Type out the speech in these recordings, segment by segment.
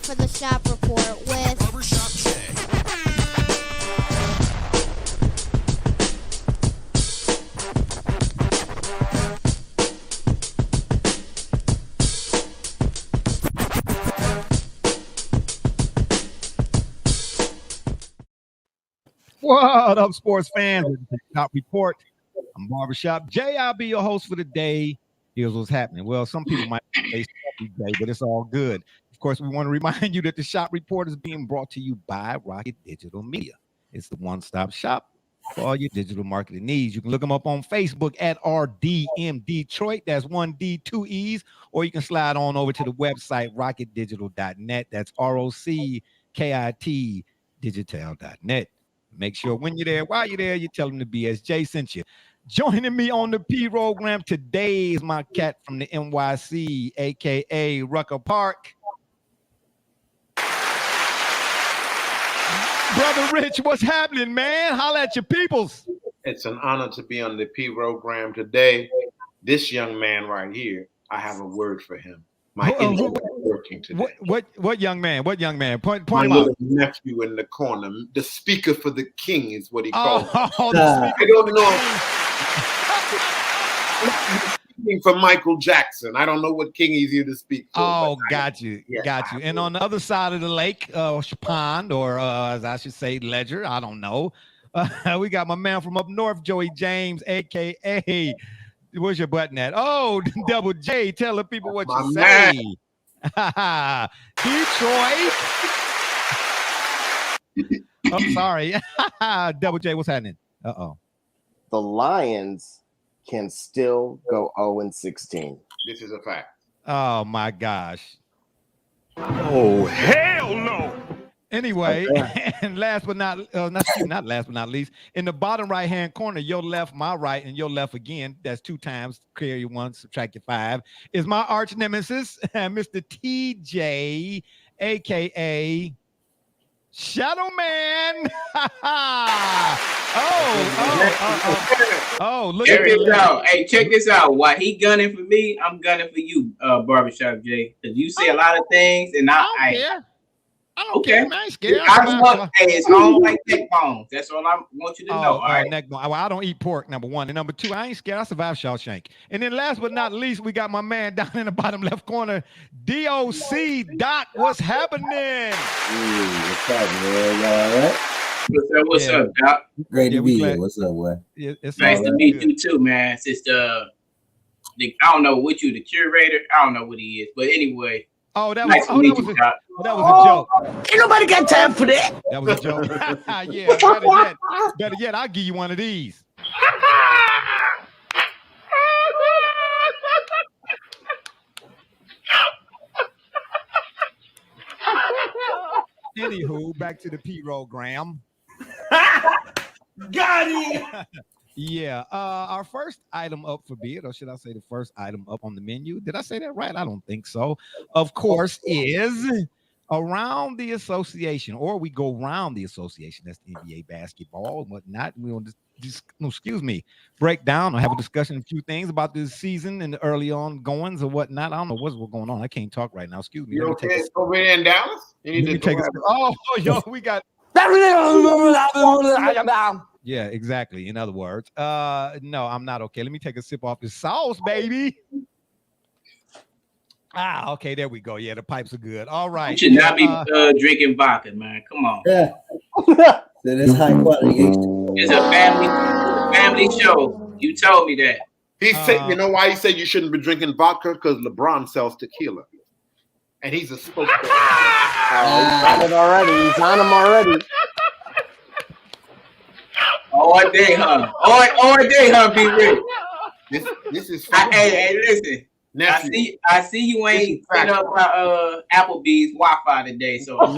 for the shop report with Barbershop Jay. What up, sports fans? This is the Shop Report. I'm Barbershop Jay. I'll be your host for the day. Here's what's happening. Well, some people might say Stuffy Jay, but it's all good. Of course, we want to remind you that the Shop Report is being brought to you by Rocket Digital Media. It's the one-stop shop for all your digital marketing needs. You can look them up on Facebook at RDM Detroit. That's 1D, 2 E's. Or you can slide on over to the website, rocketdigital.net. That's ROCKIT digital.net. Make sure when you're there, while you're there, you tell them the BSJ sent you. Joining me on the P program today is my cat from the NYC, a.k.a. Rucker Park. Brother Rich, what's happening, man? Holla at your peoples. It's an honor to be on the P program today. This young man right here, I have a word for him. My intellect is working today. What young man? What young man? Point My him little out. nephew in the corner, the speaker for the king is what he calls me. Oh, the I don't know. Speaking for Michael Jackson. I don't know what king he's here to speak for. Oh, got you. Yeah, Got you. And on the other side of the lake, pond, or as I should say, ledger, I don't know. We got my man from up north, Joey James, a.k.a. Where's your button at? Oh, Double J. Tell the people what you say. Detroit. I'm sorry. Double J, what's happening? Uh-oh. The Lions can still go 0-16. This is a fact. Oh, my gosh. Oh, hell no. Anyway, and last but not last but not least, in the bottom right-hand corner, your left, my right, and your left again, that's 2 times, clear your 1, subtract your 5, is my arch nemesis, Mr. TJ, a.k.a. Shadow Man. Look Check at this out. Hey, check this out. While he gunning for me, I'm gunning for you, Barbershop Jay. Because you say a lot of things, and I don't care. I don't care, man. I ain't scared. It's home like neck bones. That's all I want you to know. All right. Neck bone. Well, I don't eat pork, number 1. And number 2, I ain't scared. I survived Shawshank. And then last but not least, we got my man down in the bottom left corner, DOC Doc. What's happening? What's up, man? All right? What's up, Doc? Great to be here. What's up, boy? It's nice to meet you too, man. Since I don't know what you, the curator. I don't know what he is, but anyway. Oh, that nice was a joke. Ain't nobody got time for that. That was a joke. Yeah, better yet, I'll give you one of these. Anywho, back to the P program. Got it. Yeah, our first item up for bid, or should I say the first item up on the menu? Did I say that right? I don't think so. Of course, is around the association, or we go around the association. That's the NBA basketball and whatnot. We want to break down or have a discussion, a few things about this season and the early on goings or whatnot. I don't know what's going on. I can't talk right now. Excuse me. You okay over there in Dallas? You need to take we got. Yeah, exactly. In other words, no, I'm not okay. Let me take a sip off the sauce, baby. Okay, there we go. Yeah, the pipes are good. All right. You should not be drinking vodka, man. Come on. Yeah. That is high quality. It's a family show. You told me that. He said, you know why he said you shouldn't be drinking vodka? Because LeBron sells tequila. And he's a spokesperson. He's on it already. He's on him already. All day, huh? Be real. This is hey, listen. Nephew. I see you ain't set up Applebee's Wi-Fi today, so I'll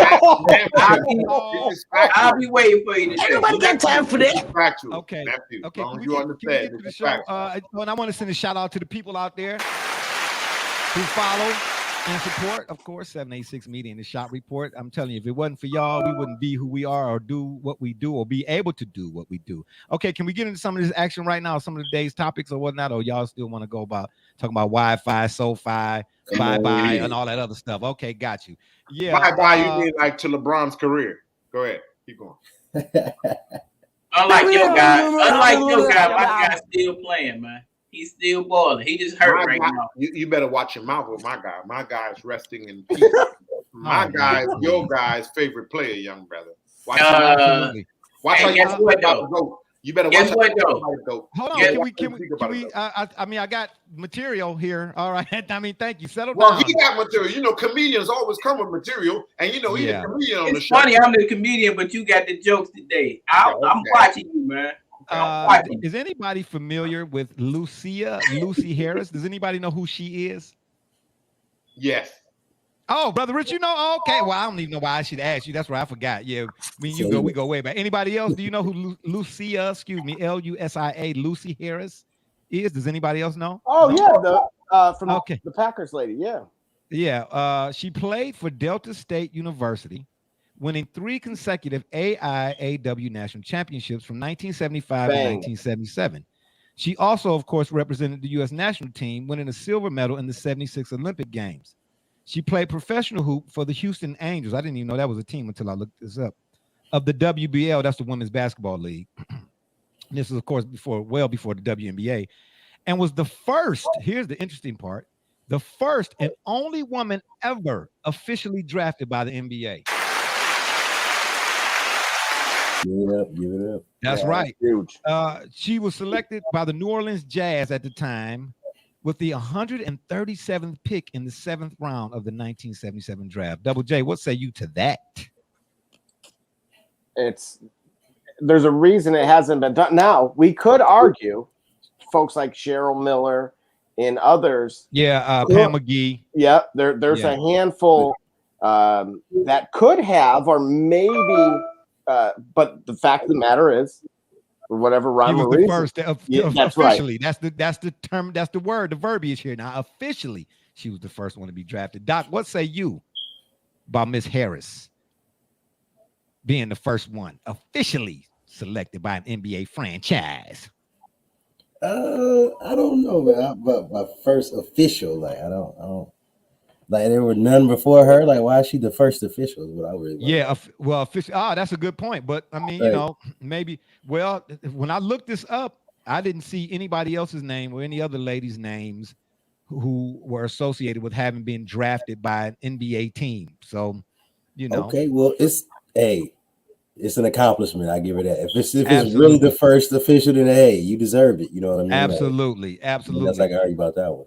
be waiting for you today. Ain't nobody got time for that. Okay. Nephew. Okay. You understand? And I want to send a shout out to the people out there who follow And support, of course, 786 Media and the Shop Report. I'm telling you, if it wasn't for y'all, we wouldn't be who we are or do what we do or be able to do what we do. Okay, can we get into some of this action right now, some of the day's topics or whatnot, or y'all still want to go about talking about Wi-Fi, SoFi, bye-bye, and all that other stuff? Okay, got you. Yeah. Bye-bye, you mean like to LeBron's career. Go ahead, keep going. Unlike your guy, my guy's still playing, man. He's still balling. He just hurt right now. You better watch your mouth with my guy. My guy is resting in peace. My guy is your guy's favorite player, young brother. Watch watch how guess what though? You better guess watch what though? Hold on, can we I mean, I got material here. All right. I mean, thank you. Settle down. Well, he got material. You know, comedians always come with material, and you know, he's a comedian on the show. It's funny, I'm the comedian, but you got the jokes today. I'm watching you, man. Is anybody familiar with Lucy Harris? Does anybody know who she is? Yes. Oh, Brother Rich, you know? Oh, okay. Well, I don't even know why I should ask you. That's where I forgot. Yeah, we go way back. Anybody else? Do you know who Lucia, Lusia, Lucy Harris is? Does anybody else know? Oh, yeah, from the Packers lady, yeah. Yeah, she played for Delta State University, winning 3 consecutive AIAW national championships from 1975 to 1977. She also, of course, represented the U.S. national team, winning a silver medal in the 76 Olympic Games. She played professional hoop for the Houston Angels. I didn't even know that was a team until I looked this up. Of the WBL, that's the Women's Basketball League. This is, of course, well before the WNBA, and was the first, here's the interesting part, the first and only woman ever officially drafted by the NBA. Give it up. That's right. Huge. She was selected by the New Orleans Jazz at the time with the 137th pick in the 7th round of the 1977 draft. Double J, what say you to that? There's a reason it hasn't been done. Now, we could argue folks like Cheryl Miller and others. Yeah, Pam McGee. Yeah, there's a handful that could have, or maybe, but the fact of the matter is, for whatever rhyme or reason, first, that's officially. Right. That's the term. That's the word. The verbiage here. Now, officially, she was the first one to be drafted. Doc, what say you about Miss Harris being the first one officially selected by an NBA franchise? I don't know, man. But my first official, like I don't. Like there were none before her. Like why is she the first official? Is what I really. Yeah, well, official. That's a good point. But I mean, you know, maybe. Well, when I looked this up, I didn't see anybody else's name or any other ladies' names who were associated with having been drafted by an NBA team. So, you know. Okay, well, it's an accomplishment. I give her that. If it's really the first official, then hey, you deserve it. You know what I mean? Absolutely, absolutely. That's like I argue about that one.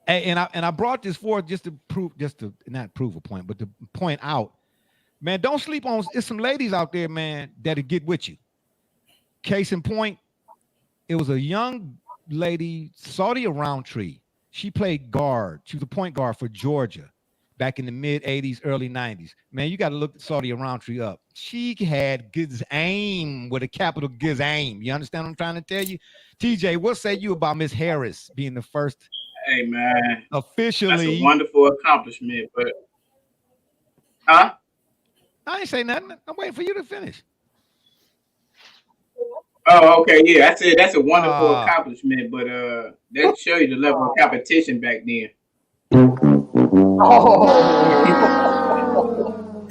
And I brought this forward just to not prove a point, but to point out, man, don't sleep on. There's some ladies out there, man, that'll get with you. Case in point, it was a young lady, Saudia Roundtree. She played guard. She was a point guard for Georgia back in the mid 80s, early 90s. Man, you got to look Saudia Roundtree up. She had good aim with a capital good aim. You understand what I'm trying to tell you? TJ, what say you about Miss Harris being the first? Hey, man. Officially. That's a wonderful accomplishment, but I ain't say nothing. I'm waiting for you to finish. Oh, okay. Yeah, I said that's a wonderful accomplishment, but that show you the level of competition back then.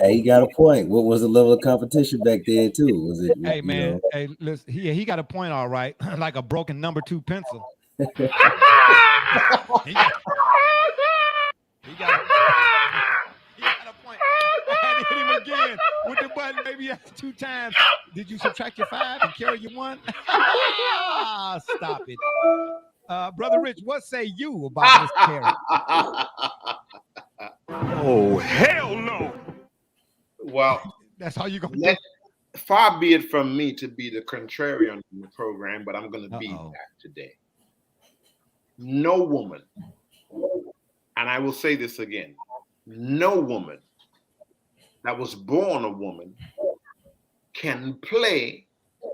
Hey, he got a point. What was the level of competition back then, too? Was it? Hey, man. Hey, listen, he got a point, all right. Like a broken number 2 pencil. he got a point. I had to hit him again with the button maybe 2 times. Did you subtract your 5 and carry your 1? Stop it. Brother Rich, what say you about this carry? Oh, hell no. Well, that's how you gonna do it. Far be it from me to be the contrarian in the program, but I'm going to be that today. No woman, and I will say this again, no woman that was born a woman can play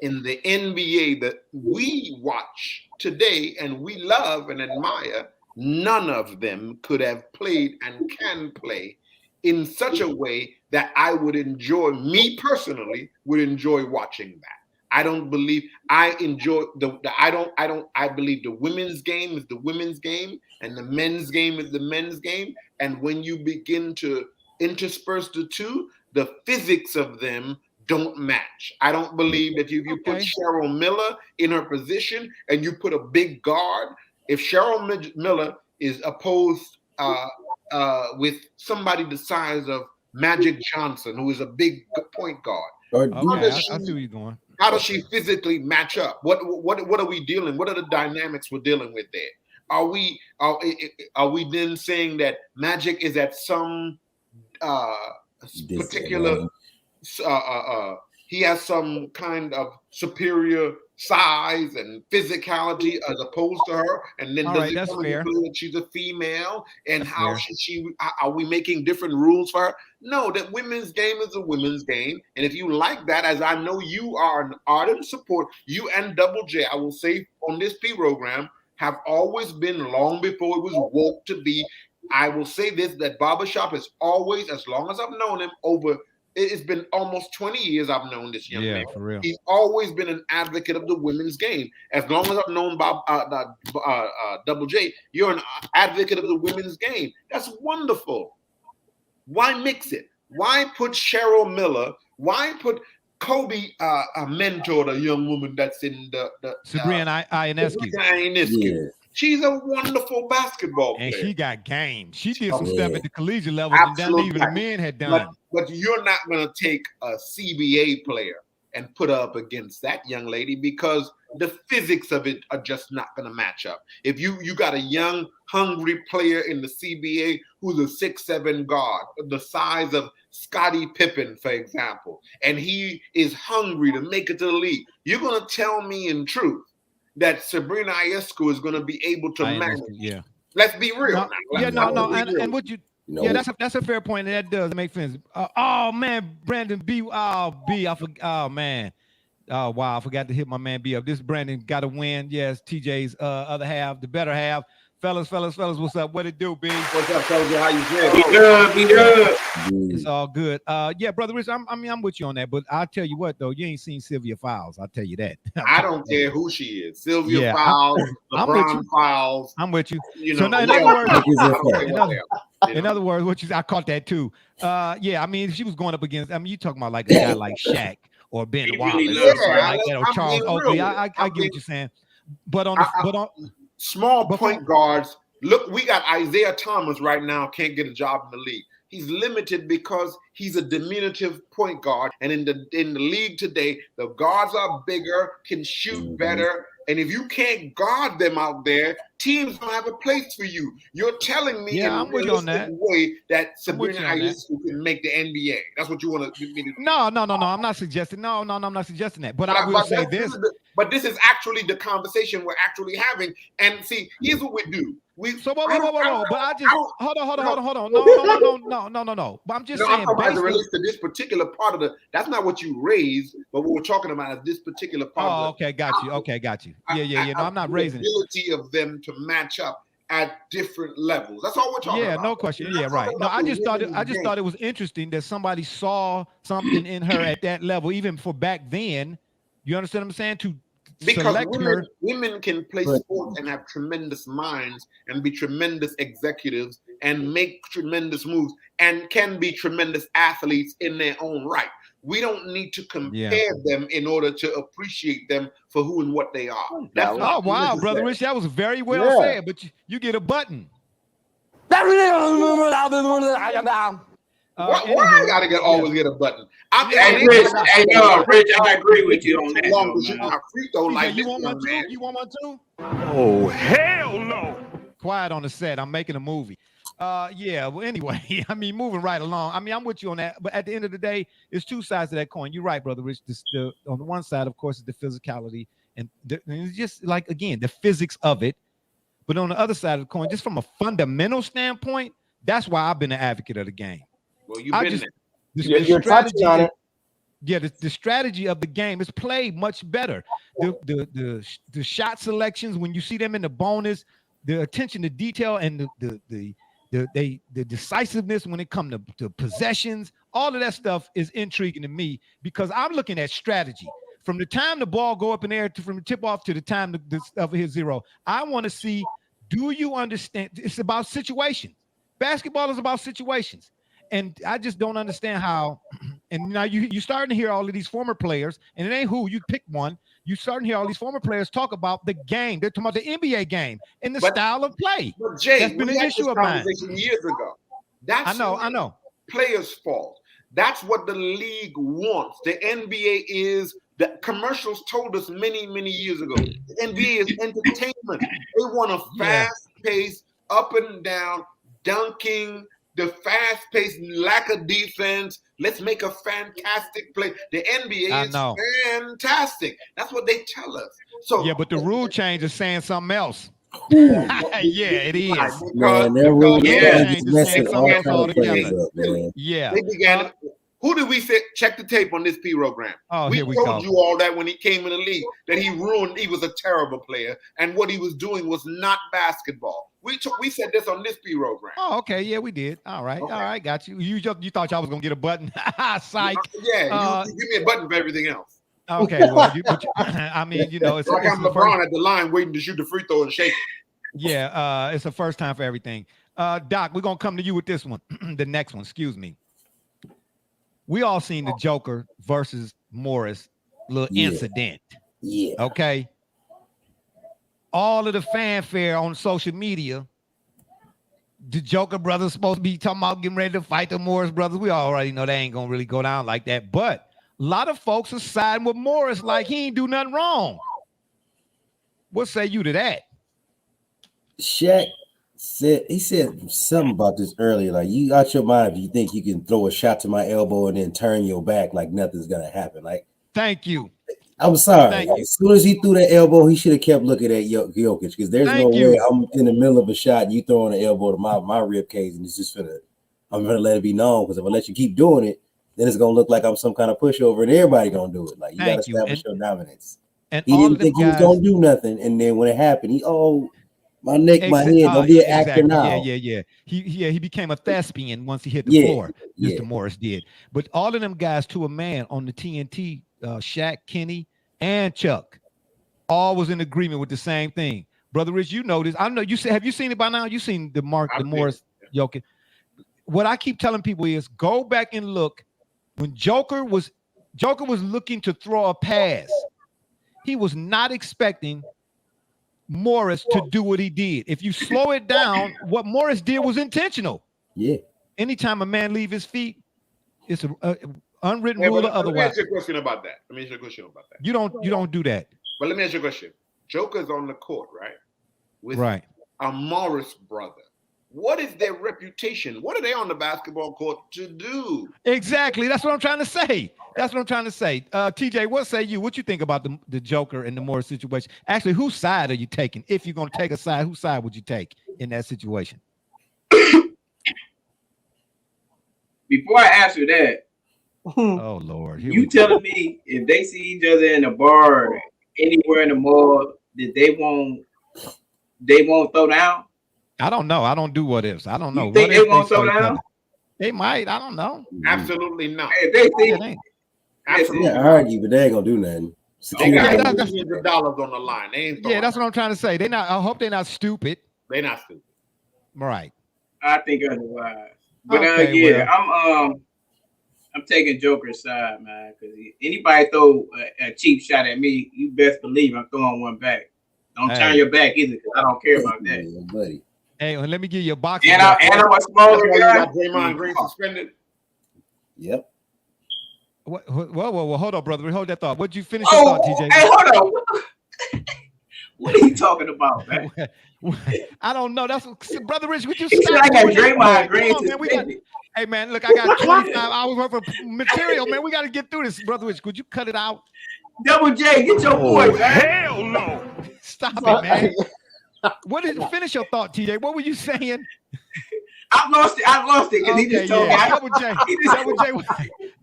in the NBA that we watch today and we love and admire none of them could have played and can play in such a way that I would enjoy, me personally, would enjoy watching that. I don't believe I enjoy I believe the women's game is the women's game and the men's game is the men's game. And when you begin to intersperse the two, the physics of them don't match. I don't believe that if you put Cheryl Miller in her position and you put a big guard, if Cheryl Miller is opposed with somebody the size of Magic Johnson, who is a big point guard, I see where you're going. How does she physically match up? What are we dealing? What are the dynamics we're dealing with there? Are we then saying that Magic is at some particular he has some kind of superior size and physicality as opposed to her, and then does it come into that she's a female, and that's how should she are we making different rules for her? No, that women's game is a women's game, and if you like that, as I know you are an ardent support, you and Double J, I will say on this program, have always been, long before it was woke to be. I will say this, that Barbershop is always, as long as I've known him, it's been almost 20 years I've known this young man. For real. He's always been an advocate of the women's game. As long as I've known Double J, you're an advocate of the women's game. That's wonderful. Why mix it? Why put Cheryl Miller? Why put Kobe mentored a young woman that's in the Sabrina Ionescu. Yeah. She's a wonderful basketball player. And she got game. She did some stuff at the collegiate level that even the men had done. But you're not going to take a CBA player and put her up against that young lady because the physics of it are just not going to match up. If you got a young, hungry player in the CBA who's a 6'7" guard, the size of Scottie Pippen, for example, and he is hungry to make it to the league, you're going to tell me in truth that Sabrina Ionescu is going to be able to manage. Yeah. Let's be real. And what you that's a fair point. That does make sense. Oh man, Brandon B. I forgot. Oh man. Oh wow, I forgot to hit my man B up. This Brandon got to win. Yes, TJ's other half, the better half. Fellas, what's up? What it do, B? What's up, fellas? How you doing? Be good. It's all good. Yeah, brother Rich, I'm with you on that, but I'll tell you what though, you ain't seen Sylvia Fowles. I'll tell you that. I don't care who she is. Sylvia Fowles, LeBron Fowles. I'm with you. So in other words, I caught that too. Yeah, I mean, if she was going up against, I mean, you talking about like a guy like Shaq or Ben Wallace, like that, or Charles Oakley. I get what you're saying. But on small point guards, look, we got Isaiah Thomas right now, can't get a job in the league. He's limited because he's a diminutive point guard. And in the league today, the guards are bigger, can shoot better. And if you can't guard them out there, teams don't have a place for you. You're telling me in a realistic way that Sabrina Ionescu can make the NBA. That's what you want to me to do. No. I'm not suggesting. No, I'm not suggesting that. But I will say this. But this is actually the conversation we're actually having. And see, here's what we do. Whoa. But I just hold on. No. But I'm just saying. As it relates to this particular part of that's not what you raised, but what we're talking about is this particular part. Oh, okay, got you. Yeah. No, I'm not raising the ability of them to match up at different levels. That's all we're talking about. Yeah, no question. Yeah, right. No, I just thought it was interesting that somebody saw something in her at that level, even for back then. You understand what I'm saying? Because women can play sports and have tremendous minds and be tremendous executives and make tremendous moves and can be tremendous athletes in their own right. We don't need to compare them in order to appreciate them for who and what they are. Oh, wow, Brother Rich, that was very well said, but you get a button. Why I gotta always get a button? Rich, I agree with you on that. You want one too? You want one too? Oh, hell no. Quiet on the set. I'm making a movie. Yeah, well, anyway, I mean, moving right along. I mean, I'm with you on that. But at the end of the day, it's two sides of that coin. You're right, Brother Rich. On the one side, of course, is the physicality. And it's just like, again, the physics of it. But on the other side of the coin, just from a fundamental standpoint, that's why I've been an advocate of the game. Well, you've been there. You're touching on it. Yeah, the strategy of the game is played much better. The shot selections, when you see them in the bonus, the attention to detail and the decisiveness when it comes to possessions, all of that stuff is intriguing to me because I'm looking at strategy. From the time the ball go up in the air from the tip off to the time the stuff hit zero, I want to see, do you understand? It's about situations. Basketball is about situations. And I just don't understand how, and now you're starting to hear all of these former players, and it ain't who, you pick one, you're starting to hear all these former players talk about the game. They're talking about the NBA game and the style of play. But Jay, that's been an issue of mine. Years ago. That's I know. Players' fault. That's what the league wants. The NBA is, the commercials told us many, many years ago. The NBA is entertainment. They want a fast pace, up and down, dunking, the fast-paced lack of defense. Let's make a fantastic play. The NBA is fantastic. That's what they tell us. So yeah, but the rule change is saying something else. Yeah, it is. Man, that rule change is messing all kinds of things up, man. Yeah. They began. Who did we say check the tape on this program? Oh, we here we told go. you all that when he came in the league, that he was a terrible player, and what he was doing was not basketball. We said this on this program. Oh, okay, yeah, we did. All right, all right, got you. You thought y'all was gonna get a button? Psych. Yeah, you give me a button for everything else. Okay, well, I mean, it's like I'm LeBron at the line waiting to shoot the free throw and shake it. Yeah, it's the first time for everything. Doc, we're gonna come to you with this one. The next one, excuse me. We all seen the Joker versus Morris little incident. Yeah. Okay. All of the fanfare on social media. The Joker brothers supposed to be talking about getting ready to fight the Morris brothers. We already know they ain't gonna really go down like that. But a lot of folks are siding with Morris like he ain't do nothing wrong. What say you to that? Shaq said something about this earlier. Like, you out your mind if you think you can throw a shot to my elbow and then turn your back like nothing's gonna happen. Like, thank you. I'm sorry. As soon as he threw that elbow, he should have kept looking at Jokic, because there's no way I'm in the middle of a shot and you throwing an elbow to my rib cage, and it's just I'm gonna let it be known, because if I let you keep doing it, then it's gonna look like I'm some kind of pushover and everybody gonna do it. Like, you gotta establish your dominance. And he didn't think he was gonna do nothing, and then when it happened, my neck, my head, don't be an actor now. Yeah. He became a thespian once he hit the floor. Mr. Morris did. But all of them guys to a man on the TNT, Shaq, Kenny, and Chuck, all was in agreement with the same thing. Brother Rich, you know this. I know you said, have you seen it by now? You seen the Morris Joker. What I keep telling people is, go back and look. When Joker was looking to throw a pass, he was not expecting Morris to do what he did. If you slow it down, what Morris did was intentional. Yeah. Anytime a man leave his feet, it's a unwritten rule or otherwise. Let me ask you a question about that. You don't do that. But let me ask you a question. Joker's on the court, right? With a Morris brother. What is their reputation? What are they on the basketball court to do? Exactly. That's what I'm trying to say. TJ, what say you? What you think about the Joker and the Morris situation? Actually, whose side are you taking? If you're going to take a side, whose side would you take in that situation? Before I answer that, oh Lord, you telling me if they see each other in a bar or anywhere in the mall that they won't throw down? I don't know. I don't do what ifs. I don't know. You think they won't throw down? They might. I don't know. Absolutely not. Hey, they think. Absolutely. I argue, but they ain't gonna do nothing. They got millions of dollars on the line. They ain't. That's what I'm trying to say. They not. I hope they're not stupid. They're not stupid. Right. I think otherwise. But I'm taking Joker's side, man. Because anybody throw a cheap shot at me, you best believe I'm throwing one back. Don't turn your back either, because I don't care about that. Yeah, buddy. Hey, let me give you a boxing. And I'm a smaller guy. Got Draymond Green suspended. Yep. Whoa, hold on, brother. Hold that thought. What'd you finish your thought, TJ? Hey, hold on. What are you talking about, man? I don't know. That's what, brother Rich. Would you stop? I got Draymond Green. Hey man, look, I got 25 hours worth of material, man. We got to get through this, brother Rich. Could you cut it out? Double J, get your boy, man. Hell no. Stop it, man. What did you finish your thought, TJ? What were you saying? I lost it because he just told me.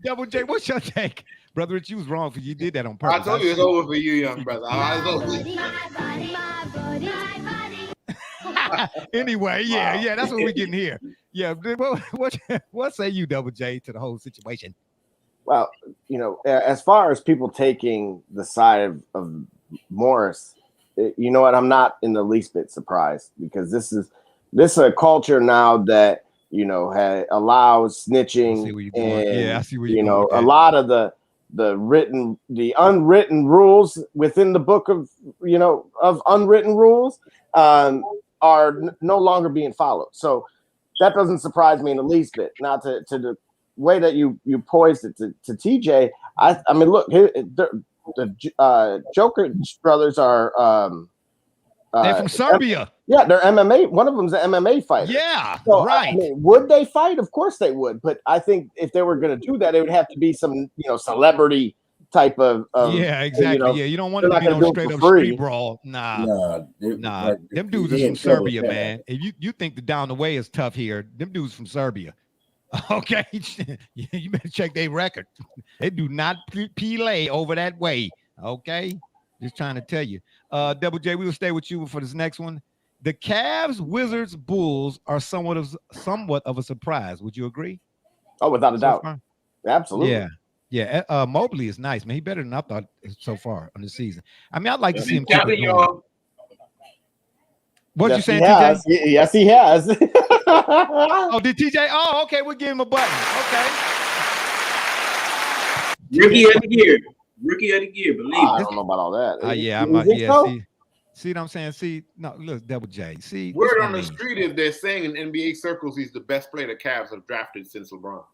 Double J, what's your take? Brother Rich, you was wrong because you did that on purpose. I told you it's over for you, young brother. Anyway, yeah, that's what we're getting here. Yeah, what say you, Double J, to the whole situation? Well, as far as people taking the side of Morris, you know what? I'm not in the least bit surprised, because this is a culture now that allows snitching, and I see where you're going. A lot of the unwritten rules within the book of unwritten rules are no longer being followed. So that doesn't surprise me in the least bit. Now, to the way that you poised it to TJ, I mean, look, the Joker brothers are they're from Serbia. Yeah, they're MMA. One of them's an MMA fighter. Yeah, so, right. I mean, would they fight? Of course they would. But I think if they were going to do that, it would have to be some celebrity type of yeah, exactly. You don't want to be no straight up street brawl. Nah. Them dudes is from Serbia, man. If you think the down the way is tough here, them dudes from Serbia. Okay, you better check their record. They do not play over that way. Okay, just trying to tell you. Double J, we will stay with you for this next one. The Cavs, Wizards, Bulls are somewhat of a surprise. Would you agree? Oh, without a doubt. Absolutely. Yeah. Mobley is nice, man. He better than I thought so far on the season. I mean, I'd like to see him keep it going. What you saying, TJ? Yes, he has. Oh, did TJ? Oh, okay. We'll give him a button. Okay. Rookie of the year. Believe it. I don't know about all that. See what I'm saying? See, no, look, Double J. See, word on the street is they're saying in NBA circles he's the best player the Cavs have drafted since LeBron.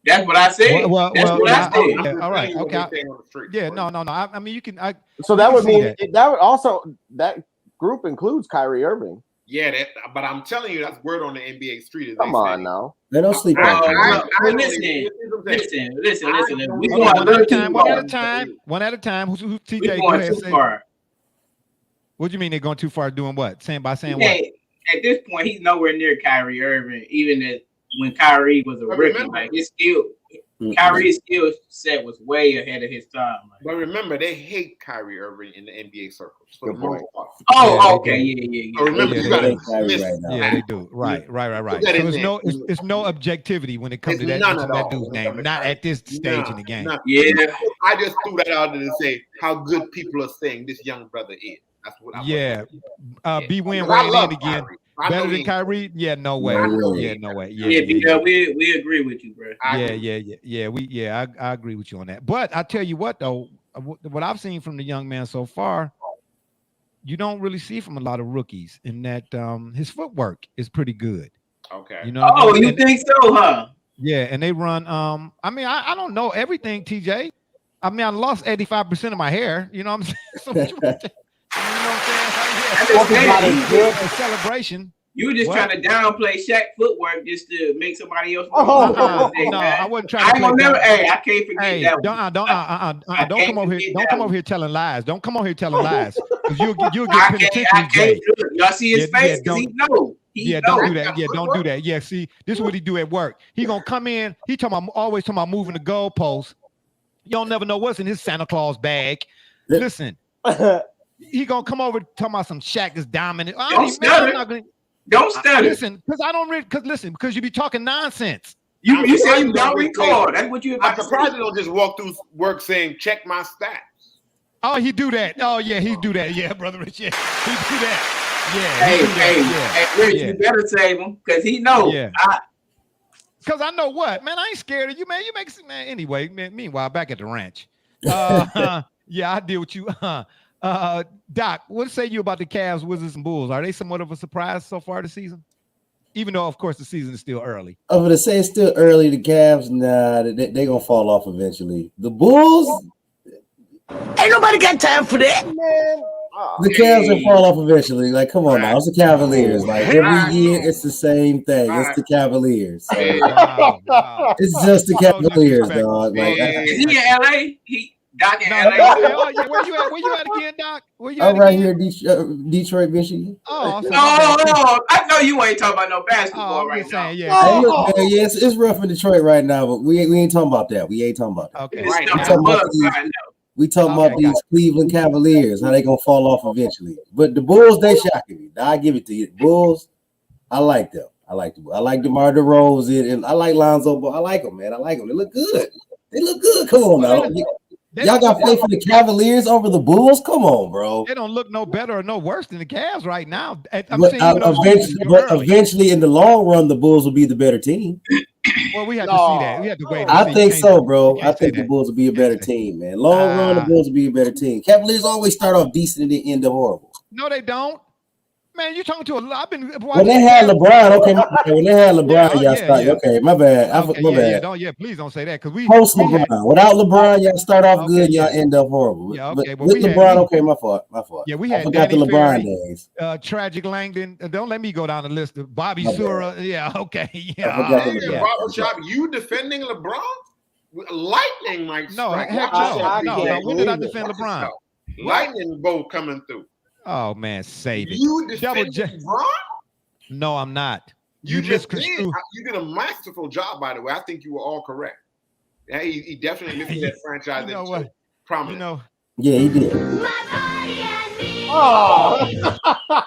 That's what I said. That's what I said. Yeah, all right. Okay. Yeah. No. I mean, you can. So that would mean that would also that group includes Kyrie Irving. Yeah, but I'm telling you, that's word on the NBA street. Come on now. They don't sleep on Listen. We one at a time. Who's TJ? Go ahead. Say. What do you mean they're going too far? Doing what? Saying what? At this point, he's nowhere near Kyrie Irving. Even when Kyrie was a rookie, like his skill. Kyrie's skill set was way ahead of his time. But remember, they hate Kyrie Irving in the NBA circles. For the most part. Okay, yeah. So remember, they do. Right. So it's no objectivity when it comes to that dude's name. Not at this stage in the game. I just threw that out there to say how good people are saying this young brother is. That's what I'm B Win weighing in again. Better than Kyrie? Yeah, no way. Yeah, no way. Yeah, we agree with you, bro. I agree with you on that. But I tell you what, though, what I've seen from the young man so far, you don't really see from a lot of rookies in that his footwork is pretty good. Okay. You think so, huh? Yeah, and they run. I mean, I don't know everything, TJ. I mean, I lost 85% of my hair. You know what I'm saying? You know what I'm saying? A celebration. You were just trying to downplay Shaq footwork just to make somebody else. No, I wasn't trying to. I can't forget that. Don't come over here. Don't come over here telling lies. Don't come over here telling lies. Because you'll get penitentiary. Y'all see his face? Don't do that. Yeah, don't do that. Yeah, see, this is what he do at work. He gonna come in. He always talking about moving the goalposts. You don't never know what's in his Santa Claus bag. Listen. He gonna come over talking about some Shaq is dominant. Don't stutter. Listen, because you be talking nonsense. You say you don't record. That's what you. I'm surprised you don't just walk through work saying check my stats. Oh, he do that. Oh yeah, he do that. Yeah, brother Rich. Yeah, he do that. Hey, Rich, you better save him because he knows. Yeah. Because I know what, man. I ain't scared of you, man. You make man anyway. Man, meanwhile, back at the ranch. Yeah, I deal with you. Doc, what say you about the Cavs, Wizards, and Bulls? Are they somewhat of a surprise so far this season? Even though, of course, the season is still early. I'm going to say it's still early. The Cavs, nah, they're going to fall off eventually. The Bulls, ain't nobody got time for that, man. The Cavs will fall off eventually. Like, come on now. It's the Cavaliers. Like, every year, it's the same thing. It's the Cavaliers. So, wow. It's just the Cavaliers, dog. Like, is he in L.A.? Doc in LA. Where you at again, Doc? I'm right here, Detroit, Michigan. Oh, I know you ain't talking about no basketball right now. Hey, look, man, it's rough in Detroit right now, but we ain't talking about that. We ain't talking about that. Okay, we We talking about these Cleveland Cavaliers, how they gonna fall off eventually. But the Bulls, they shocking me. I give it to you. The Bulls, I like them. I like DeMar DeRozan, and I like Lonzo, but I like them, man. I like them. They look good. Come on now. Y'all got to play for the Cavaliers over the Bulls? Come on, bro. They don't look no better or no worse than the Cavs right now. Eventually, in the long run, the Bulls will be the better team. Well, we have to see that. We have to wait. I think so, bro. I think the Bulls will be a better team, man. Long run, the Bulls will be a better team. Cavaliers always start off decent and then end up horrible. No, they don't. Man, you talking to a lot. When they had LeBron, when they had LeBron, y'all start. Okay, my bad. My bad. Please don't say that because we post LeBron. Without LeBron, y'all start off good, and y'all end up horrible. Yeah, okay. But with LeBron, my fault. Yeah, we had forgot Danny the LeBron Ferry, days. Tragic Langdon. Don't let me go down the list of Bobby Sura. Yeah, okay. Yeah. Barbershop, you defending LeBron? Lightning might no. When did I defend LeBron? Lightning bolt coming through. Oh man, save it. You defending LeBron? No, I'm not. You misconstrued. You did a masterful job, by the way. I think you were all correct. Yeah, he definitely lifted that franchise into prominence. Yeah, he did.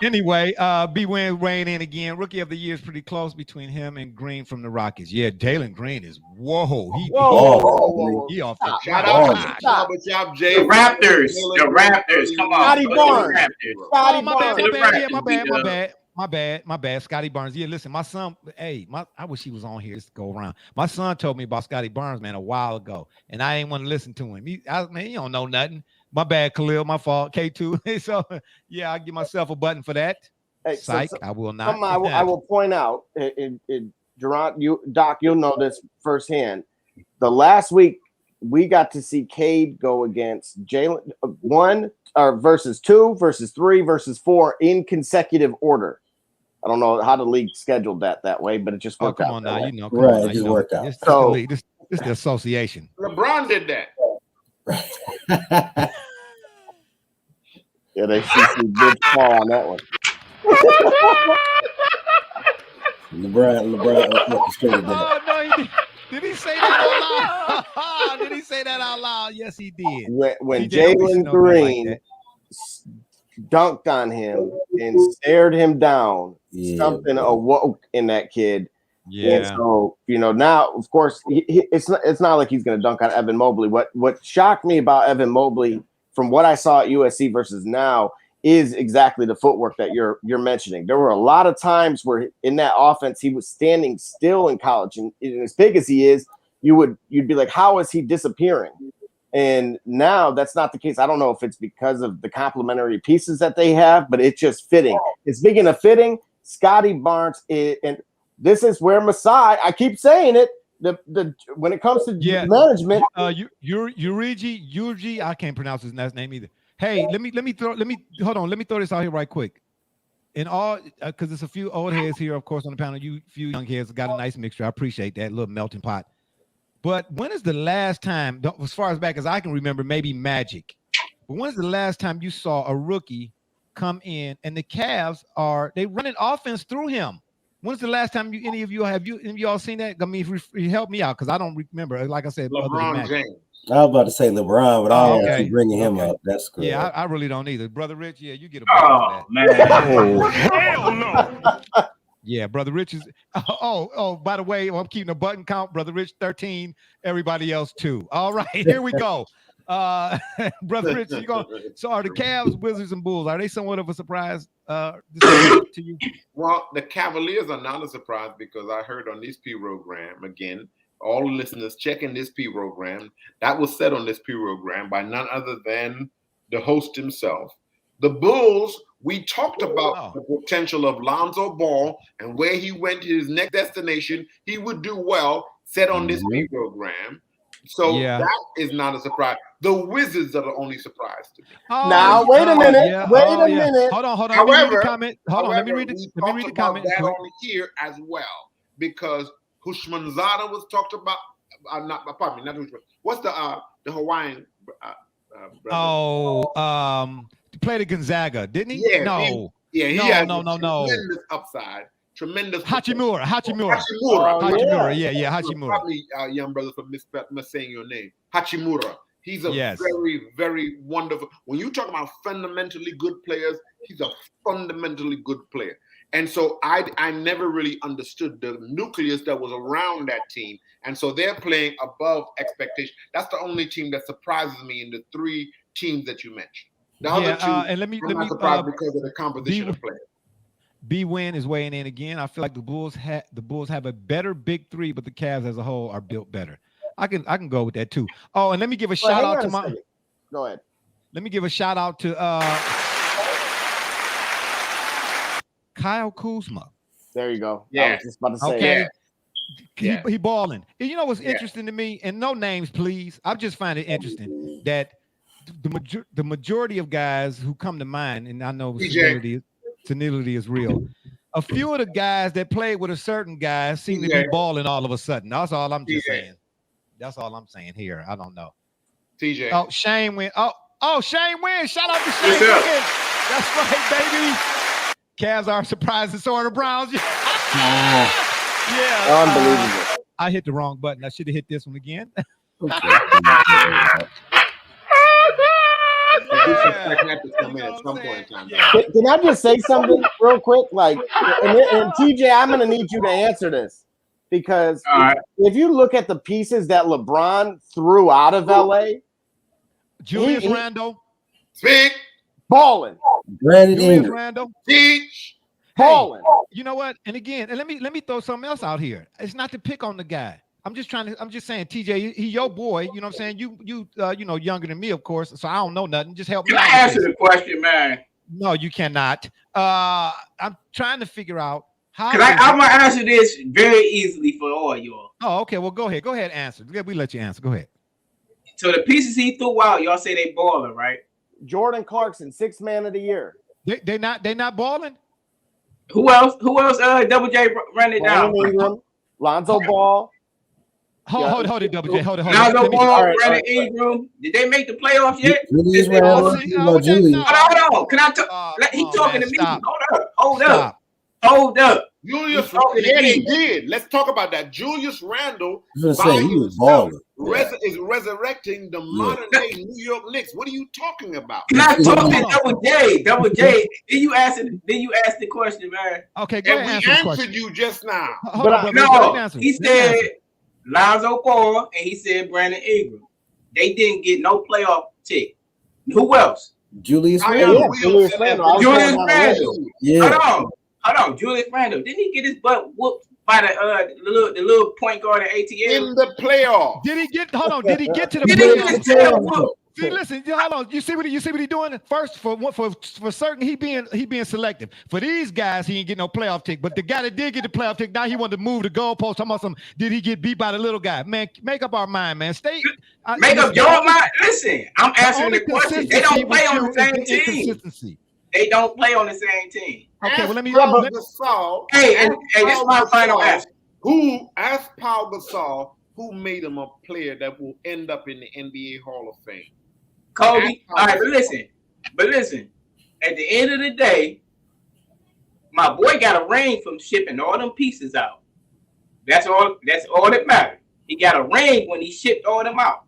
Anyway, B Win weighing in again. Rookie of the year is pretty close between him and Green from the Rockets. Yeah, Jalen Green is he off the shout out Jay. The Raptors. Come on. My bad. Scotty Barnes. Yeah, listen, my son, I wish he was on here to go around. My son told me about Scotty Barnes, man, a while ago, and I ain't want to listen to him. He don't know nothing. My bad, Khalil, my fault, K2. So, yeah, I'll give myself a button for that. Hey, Psych, I will not. I will point out, Durant, Doc, you'll know this firsthand. The last week, we got to see Cade go against Jalen versus 2, versus 3, versus 4 in consecutive order. I don't know how the league scheduled that way, but it just worked out. Come on now, it just worked out. This is the association. LeBron did that. Yeah, they see some big fall on that one. LeBron orchestrated that. Oh no, he did. Did he say that out loud? Did he say that out loud? Yes, he did. When Jalen Green dunked on him and stared him down, something awoke in that kid. Yeah. And so, now, of course, it's not like he's going to dunk on Evan Mobley. What shocked me about Evan Mobley from what I saw at USC versus now is exactly the footwork that you're mentioning. There were a lot of times where in that offense, he was standing still in college. And as big as he is, you'd be like, how is he disappearing? And now that's not the case. I don't know if it's because of the complementary pieces that they have, but it's just fitting. It's big enough fitting. Scotty Barnes and this is where Masai, I keep saying it, when it comes to management. Yuji, I can't pronounce his last name either. Hey, let me throw this out here right quick. In all, because there's a few old heads here, of course, on the panel. You few young heads got a nice mixture. I appreciate that little melting pot. But when is the last time, as far as back as I can remember, maybe Magic, but when is the last time you saw a rookie come in and the Cavs they running offense through him? When's the last time any of y'all seen that? I mean, if you help me out, because I don't remember. Like I said, LeBron James. I was about to say LeBron, but I don't want to keep bringing him up. That's good. Yeah, I really don't either. Brother Rich, yeah, you get a oh, man. Oh, hell no. Yeah, Brother Rich is. Oh, by the way, I'm keeping a button count. Brother Rich 13, everybody else 2. All right, here we go. Brother Rich, so are the Cavs, Wizards, and Bulls, are they somewhat of a surprise to you? Well, the Cavaliers are not a surprise because I heard on this program, again, all the listeners checking this program, that was said on this program by none other than the host himself. The Bulls, we talked about the potential of Lonzo Ball and where he went to his next destination, he would do well, said on this program. So that is not a surprise. The Wizards are the only surprise to me. Now, wait a minute. Wait a minute. Hold on. However, let me read the comment. That only here as well, because Hushmanzada was talked about. Not Hushman. What's the Hawaiian? He played at Gonzaga, didn't he? Yeah. He has tremendous upside. Tremendous. Hachimura. Hachimura. Yeah, Hachimura. Probably young brother for saying your name. Hachimura. He's a very, very wonderful. When you talk about fundamentally good players, he's a fundamentally good player. And so I never really understood the nucleus that was around that team. And so they're playing above expectation. That's the only team that surprises me in the three teams that you mentioned. The other two, and let me surprised because of the composition of players. B-Win is weighing in again. I feel like the Bulls have a better big three, but the Cavs as a whole are built better. I can go with that too. Oh, and let me give a shout out to my. Go ahead. Let me give a shout out to Kyle Kuzma. There you go. Yeah. I was just about to say. Okay. Yeah. He balling. And you know what's interesting to me? And no names, please. I just find it interesting that the majority of guys who come to mind, and I know senility is real. A few of the guys that played with a certain guy seem to be balling all of a sudden. That's all I'm just saying. That's all I'm saying here. I don't know. TJ. Oh, Shane win. Oh, Shane win. Shout out to Shane win. That's right, baby. Cavs are surprised, and so are the Browns. Yeah. Unbelievable. I hit the wrong button. I should have hit this one again. Can I just say something real quick? Like, and TJ, I'm going to need you to answer this because if you look at the pieces that LeBron threw out of LA, Julius Randle, speak, balling, Julius Randle, teach, balling. You know what? And again, and let me throw something else out here. It's not to pick on the guy. I'm just saying, TJ, he your boy. You know what I'm saying? You know, younger than me, of course. So I don't know nothing. Just help me. Can I answer the question, man? No, you cannot. I'm trying to figure out how. Because I'm gonna answer this very easily for all y'all. Oh, okay. Well, go ahead. Go ahead. Answer. We let you answer. Go ahead. So the pieces he threw out, y'all say they balling, right? Jordan Clarkson, 6th man of the year. They not balling. Who else? Double J ran it down. Ingram, Lonzo Ball. Hold it, Double J. Hold it. Lonzo Ball, Brandon Ingram. Did they make the playoffs yet? Julius Randle. Hold on. Can I talk? He talking to me. Hold up. Julius, he did. Let's talk about that. Julius Randle he was balling. Is resurrecting the modern day New York Knicks. What are you talking about? Can I talk to Double J? Then you ask the question, man. Okay, go ahead. We answered you just now. He said Lonzo Ball and he said Brandon Ingram. They didn't get no playoff tick. Who else? Julius Randle. Julius Randle. Yeah. Hold on, Julius Randle. Didn't he get his butt whooped by the little point guard at ATL in the playoffs? Did he get to the playoffs? See, listen, hold on. You see what he's doing? First, for certain, he being selective. For these guys, he ain't get no playoff tick. But the guy that did get the playoff tick, now he wanted to move the goalpost. Talking about some, did he get beat by the little guy? Man, make up our mind, man. Make up your mind. Listen, I'm answering the question. They don't play on the same team. They don't play on the same team. Okay, well, let me. Gasol, hey, this is my final answer. Ask Paul Gasol, who made him a player that will end up in the NBA Hall of Fame? Kobe. All right, but listen. At the end of the day, my boy got a ring from shipping all them pieces out. That's all that matters. He got a ring when he shipped all them out.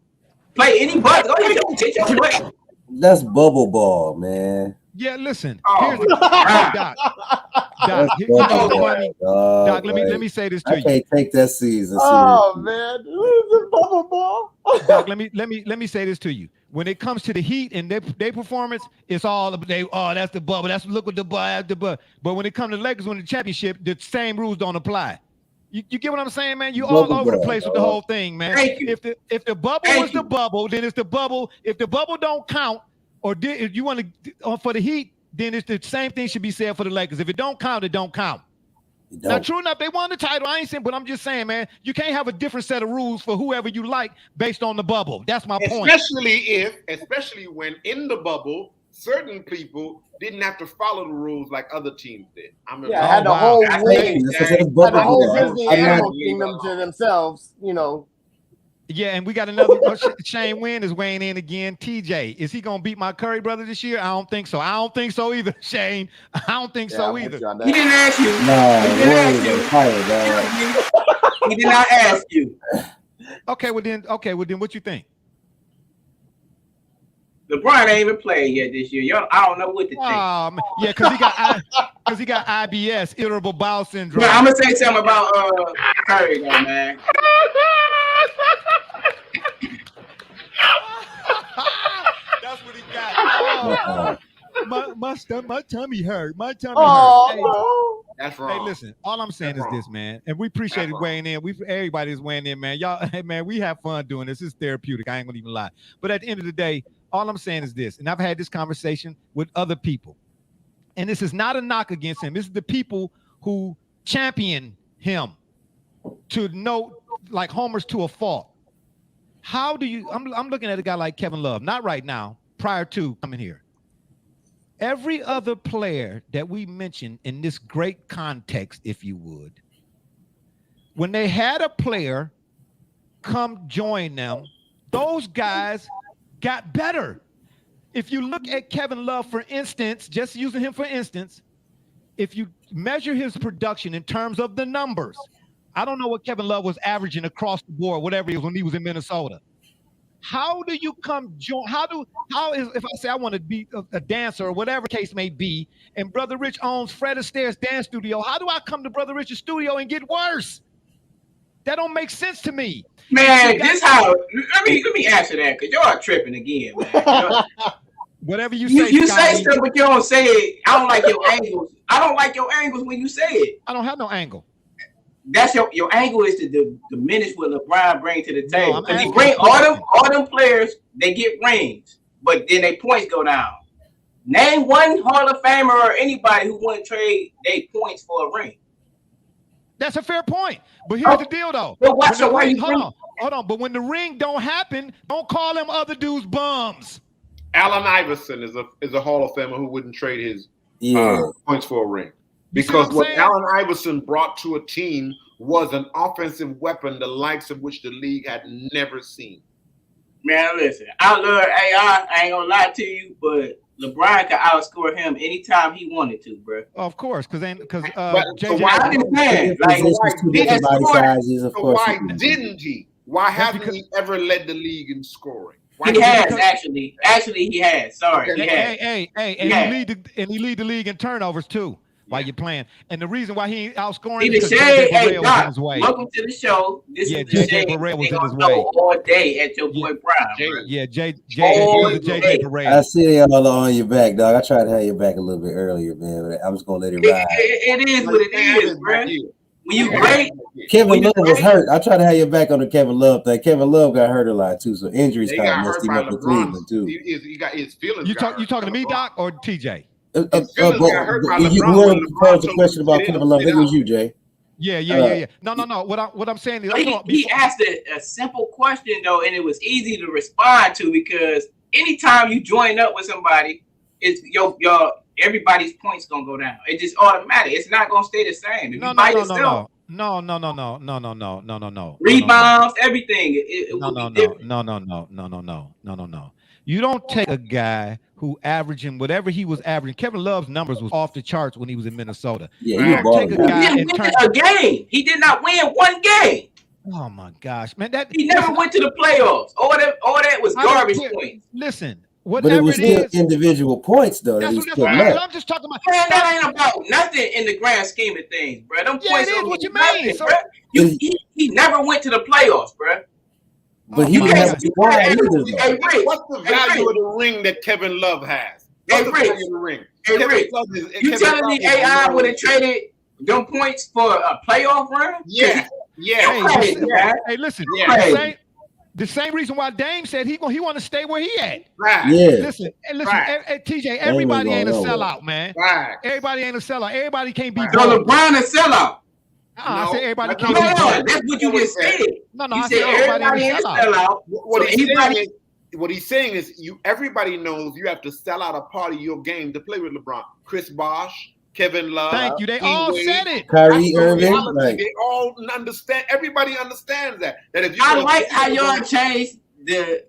Play any buzz. Go ahead, take your play. That's bubble ball, man. Yeah, listen. Here's Doc. Doc, let me say this to you. I can't take that season. Oh man, the bubble ball. Doc, let me say this to you. When it comes to the Heat and their performance, it's all that's the bubble. Look what the bubble. But when it comes to Lakers winning the championship, the same rules don't apply. You get what I'm saying, man? You all over the place with the whole thing, man. If the bubble is the bubble, then it's the bubble. If the bubble don't count, or if you want to for the Heat, then it's the same thing should be said for the Lakers. If it don't count, it don't count. Now, true enough, they won the title. I ain't saying, but I'm just saying, man, you can't have a different set of rules for whoever you like based on the bubble. That's my point. Especially when in the bubble, certain people didn't have to follow the rules like other teams did. Had the whole Disney Animal Kingdom to themselves, you know. Yeah, and we got another. Shane Wynn is weighing in again. TJ, is he gonna beat my Curry brother this year? I don't think so. I don't think so either, Shane. I don't think so either. He didn't ask you. He did not ask you. Okay, well then, what you think? LeBron ain't even played yet this year. I don't know what to think. Yeah, because he got IBS, irritable bowel syndrome. Yeah, I'm gonna say something about Curry though, man. That's what he got. My tummy hurt. My tummy Oh, hurt. Hey, no. That's wrong. Hey, listen. All I'm saying is this, man, and we appreciate it weighing in. Everybody's weighing in, man. Y'all, hey, man, we have fun doing this. It's therapeutic. I ain't gonna even lie. But at the end of the day, all I'm saying is this, and I've had this conversation with other people, and this is not a knock against him. This is the people who champion him to know, like homers to a fault. How do you? I'm looking at a guy like Kevin Love, not right now, prior to coming here. Every other player that we mentioned in this great context, if you would, when they had a player come join them, those guys got better. If you look at Kevin Love, for instance, just using him for instance, if you measure his production in terms of the numbers, I don't know what Kevin Love was averaging across the board, whatever it was when he was in Minnesota. How do you come join? If I say I want to be a dancer or whatever case may be, and Brother Rich owns Fred Astaire's dance studio, how do I come to Brother Rich's studio and get worse? That don't make sense to me. Man, let me answer that, because y'all tripping again, man. Whatever you say. You say stuff, but you don't say it. I don't like your angles. I don't like your angles when you say it. I don't have no angle. That's your angle is to diminish what LeBron brings to the table. Because he bring all them players, they get rings, but then their points go down. Name one Hall of Famer or anybody who wouldn't trade their points for a ring. That's a fair point. But here's the deal, though. Hold on. But when the ring don't happen, don't call them other dudes bums. Allen Iverson is a Hall of Famer who wouldn't trade his points for a ring. Because what Allen Iverson brought to a team was an offensive weapon, the likes of which the league had never seen. Man, listen, I love AI. I ain't gonna lie to you, but LeBron could outscore him anytime he wanted to, bro. Of course, because so why didn't he? Why hasn't he ever led the league in scoring? He has actually. Actually, he has. Sorry, he has. And he lead the league in turnovers too. While you're playing, and the reason why he ain't outscoring is because JJ was in his way. Welcome to the show. This is the JJ Barea was in his way all day at your boy Brown. JJ Barea. I see y'all on your back, dog. I tried to have your back a little bit earlier, man, but I'm just gonna let it ride. It is what it is, bro. When you great, Kevin Love was hurt. I tried to have your back on the Kevin Love thing. Kevin Love got hurt a lot too, so injuries kind of messed him up in Cleveland too. He got his feelings. You talking to me, Doc, or TJ? You posed a question about Kevin Love. I think it was you, Jay. Yeah. No. What I'm saying is, he asked a simple question though, and it was easy to respond to because anytime you join up with somebody, it's your everybody's points gonna go down. It's just automatic. It's not gonna stay the same. If No. Rebounds, everything. No. You don't take a guy who averaging whatever he was averaging. Kevin Love's numbers was off the charts when he was in Minnesota. Yeah, you don't take a guy and turn a game. He did not win one game. Oh my gosh, man! He never went to the playoffs. All that was garbage points. Listen, but it was still individual points, though. That's what I'm just talking about. Man, that ain't about nothing in the grand scheme of things, bro. Them points it is what you nothing, mean. Bro. He never went to the playoffs, bro. But he didn't have to why either. What's the value of the ring that Kevin Love has? What's the value of the ring? Hey, Rick, you telling me AI would have traded them points for a playoff run? Yeah. Hey, listen. The same reason why Dame said he want to stay where he at. Right. Yeah. Listen, TJ, everybody ain't a sellout, man. Right. Everybody ain't a sellout. Everybody can't be. So LeBron a sellout. I said everybody can't be. That's what you just said. No, I said everybody ain't a sellout. What he's saying is, everybody knows you have to sell out a part of your game to play with LeBron. Chris Bosh, Kevin Love. Thank you. They all said it. Kyrie Irving. They all understand. Everybody understands that if you I like how y'all changed the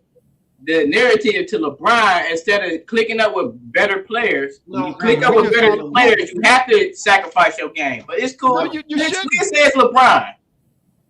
narrative to LeBron instead of clicking up with better players. When you click up with better players, you have to sacrifice your game. But it's cool. No, you shouldn't. We said LeBron.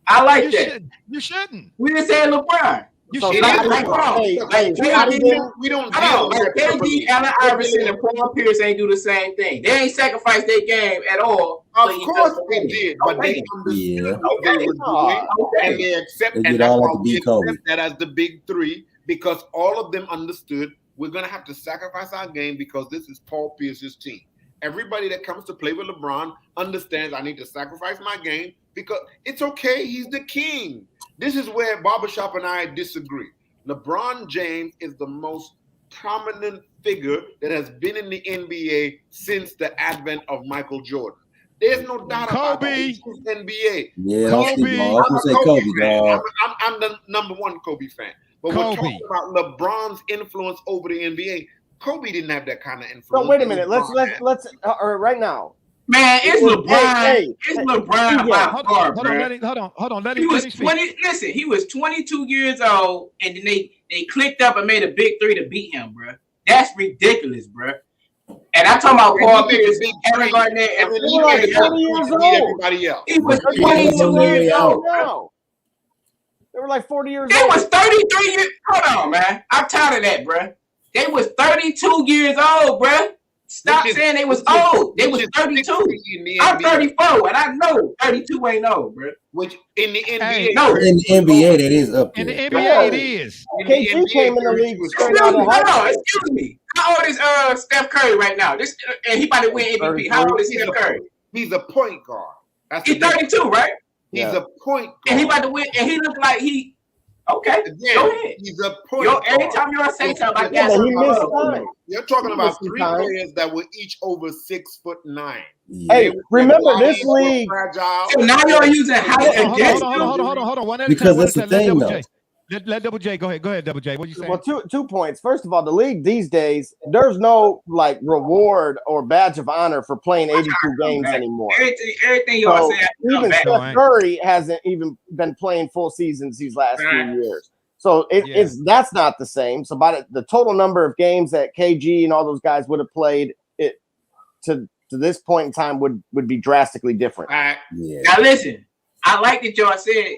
I like that. You shouldn't. We didn't say LeBron. You So should Scotty, like, hold on. hey, Like, Scotty didn't. We don't I deal know, with like that KD, Allen Iverson, and Paul Pierce ain't do the same thing. They ain't sacrificed their game at all. Of course they did, but they understood Yeah. what they were doing, and they accept, They and did that's all why that to we beat Kobe. accept that as the big three, because all of them understood we're gonna have to sacrifice our game because this is Paul Pierce's team. Everybody that comes to play with LeBron understands I need to sacrifice my game because it's okay. He's the king. This is where Barbershop and I disagree. LeBron James is the most prominent figure that has been in the NBA since the advent of Michael Jordan. There's no doubt about it. He's NBA. Yeah, don't sleep on. I was gonna say Kobe, dog. I'm the number one Kobe fan. But Kobe. we're talking about LeBron's influence over the NBA. Kobe didn't have that kind of influence. So wait a minute. Let's right now. Man, it's LeBron. Hey, it's LeBron by far, bro. Hold on. Let he him was speak. 20. Listen, he was 22 years old, and then they clicked up and made a big three to beat him, bro. That's ridiculous, bro. And I'm talking about Paul Pierce, Kevin Garnett, and He was like 20 years old. Everybody else. he was 22 years old. No. They were like 40 years They old. was 33 years. Hold on, man. I'm tired of that, bro. They was 32 years old, bro. Stop saying they was old. They was 32. I'm 34, and I know 32 ain't old, bro. Which in the NBA, Hey, No. In the NBA, that is up In there. the NBA, it is. KG came in the league straight Excuse out me, of high hold on, school. excuse me. How old is Steph Curry right now? This and he about to win MVP. How old is Steph Curry? He's a point guard. That's He's 32, right? He's a point guard. And he about to win, and he look like he. Okay, Again, go ahead. he's a point Yo, guard. every time you say something, I Yeah, got but he something missed up. time. You're talking about He three missed time. players that were each over 6'9". Hey, remember this Bodies were league. fragile. So now you're using height against him. Hold on. One at a Because time. that's the thing, though. Let Double J go ahead. Go ahead, Double J. What you saying? Well, two points. First of all, the league these days, there's no like reward or badge of honor for playing 82 games anymore. Everything y'all say, Even Steph Curry hasn't even been playing full seasons these last few years. So that's not the same. So by the total number of games that KG and all those guys would have played, it to this point in time would be drastically different. Now listen, I like that y'all said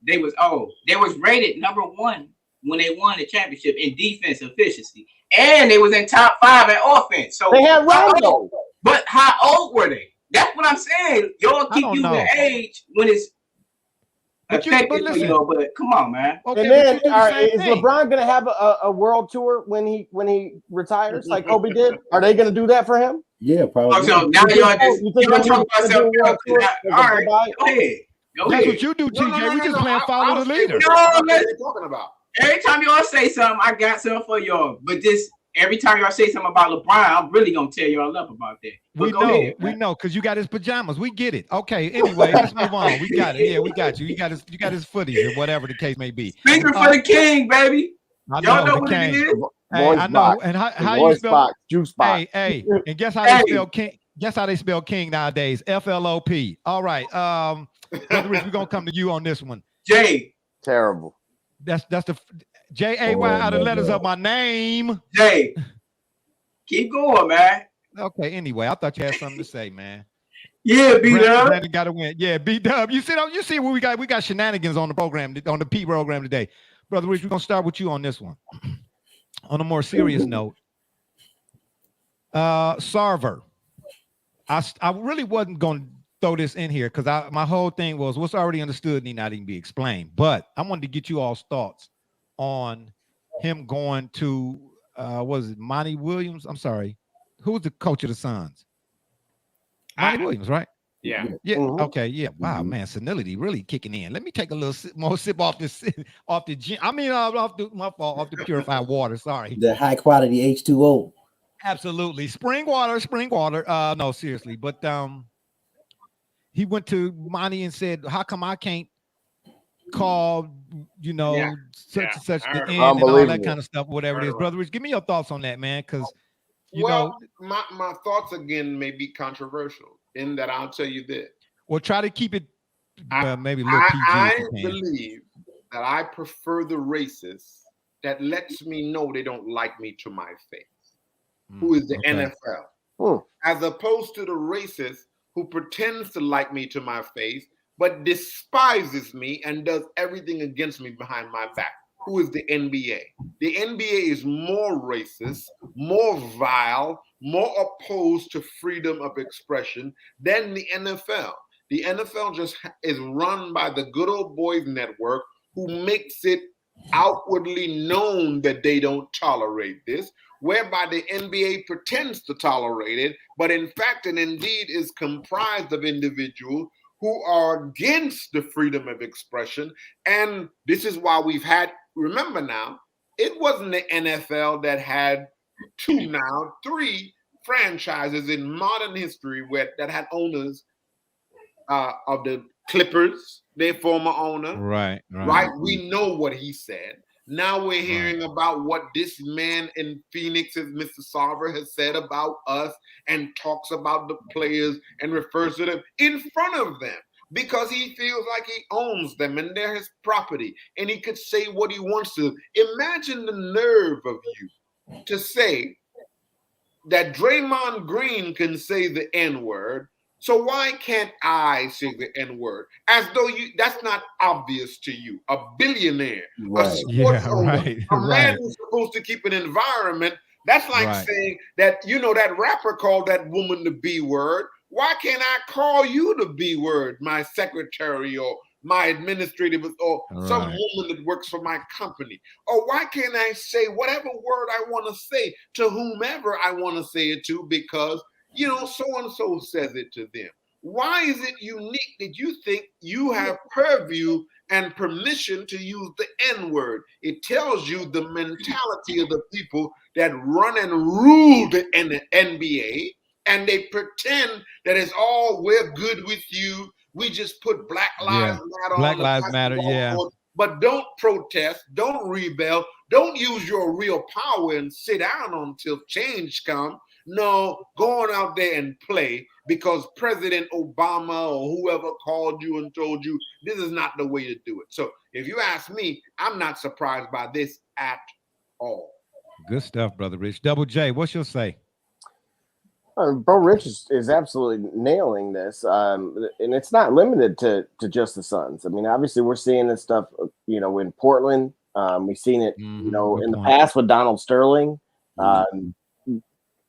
they was old. They was rated number 1 when they won the championship in defense efficiency, and they was in top 5 in offense. So they had Rondo. But how old were they? That's what I'm saying. Y'all keep using age when it's effective, but come on, man. Okay, and then is LeBron going to have a world tour when he retires like Kobe did? Are they going to do that for him? Yeah, probably. So now y'all talking about something else. All right, go ahead. That's what you do, TJ. We just playing follow the leader. Talking about. Every time y'all say something, I got something for y'all. But this every time y'all say something about LeBron, I'm really gonna tear y'all up about that. But we know, because you got his pajamas. We get it. Okay, anyway, let's move on. We got it. Yeah, we got you. You got his footies or whatever the case may be. Speaking for the king, baby. Y'all know what it is. Hey, I know. And how you spell juice box? Hey, and guess how they spell king? Guess how they spell king nowadays? FLOP. All right. Brother Rich, we're gonna come to you on this one. Jay. Terrible. That's the Jay out of the letters of my name. Jay. Keep going, man. Okay, anyway, I thought you had something to say, man. Yeah, B-Dub. Brandon got to win. Yeah, B-Dub. You see what we got? We got shenanigans on the program, on the P program today. Brother Rich, we're going to start with you on this one. On a more serious note, Sarver. I really wasn't going to throw this in here because my whole thing was what's already understood need not even be explained. But I wanted to get you all's thoughts on him going to, was it Monty Williams? I'm sorry. Who was the coach of the Suns? Monty Williams, right? Yeah. Yeah. Mm-hmm. Okay. Yeah. Wow, man. Senility really kicking in. Let me take a little more sip off this, off the gin. I mean, off the purified water. Sorry. The high quality H2O. Absolutely. Spring water. No, seriously. But he went to Monty and said, "How come I can't call, such and such the end and all that kind of stuff, whatever it is." Brother Rich, give me your thoughts on that, man, because my thoughts again may be controversial in that I'll tell you this. Well, try to keep it maybe a little PG. I believe that I prefer the racist that lets me know they don't like me to my face, who is the NFL, as opposed to the racist who pretends to like me to my face, but despises me and does everything against me behind my back. Who is the NBA? The NBA is more racist, more vile, more opposed to freedom of expression than the NFL. The NFL just is run by the good old boys network, who makes it outwardly known that they don't tolerate this, whereby the NBA pretends to tolerate it, but in fact and indeed is comprised of individuals who are against the freedom of expression. And this is why we've had, remember now, it wasn't the NFL that had three franchises in modern history that had owners of the Clippers, their former owner. Right. We know what he said. Now we're hearing about what this man in Phoenix, Mr. Sarver, has said about us, and talks about the players and refers to them in front of them because he feels like he owns them and they're his property and he could say what he wants to. Imagine the nerve of you to say that Draymond Green can say the N-word. So why can't I say the N-word? As though that's not obvious to you. A billionaire, a sports owner, a man who's supposed to keep an environment. That's like saying that, that rapper called that woman the B-word. Why can't I call you the B-word, my secretary or my administrative or some woman that works for my company? Or why can't I say whatever word I want to say to whomever I want to say it to because so-and-so says it to them? Why is it unique that you think you have purview and permission to use the N-word? It tells you the mentality of the people that run and rule the NBA, and they pretend that it's all, we're good with you. We just put Black Lives Matter on. Black Lives Matter, board, but don't protest, don't rebel, don't use your real power and sit down until change comes. No, going out there and play because President Obama or whoever called you and told you this is not the way to do it. So if you ask me, I'm not surprised by this at all. Good stuff, Brother Rich. Double J, what's your say? Bro Rich is absolutely nailing this. And it's not limited to just the Suns. I mean, obviously we're seeing this stuff, in Portland. We've seen it, in the past with Donald Sterling.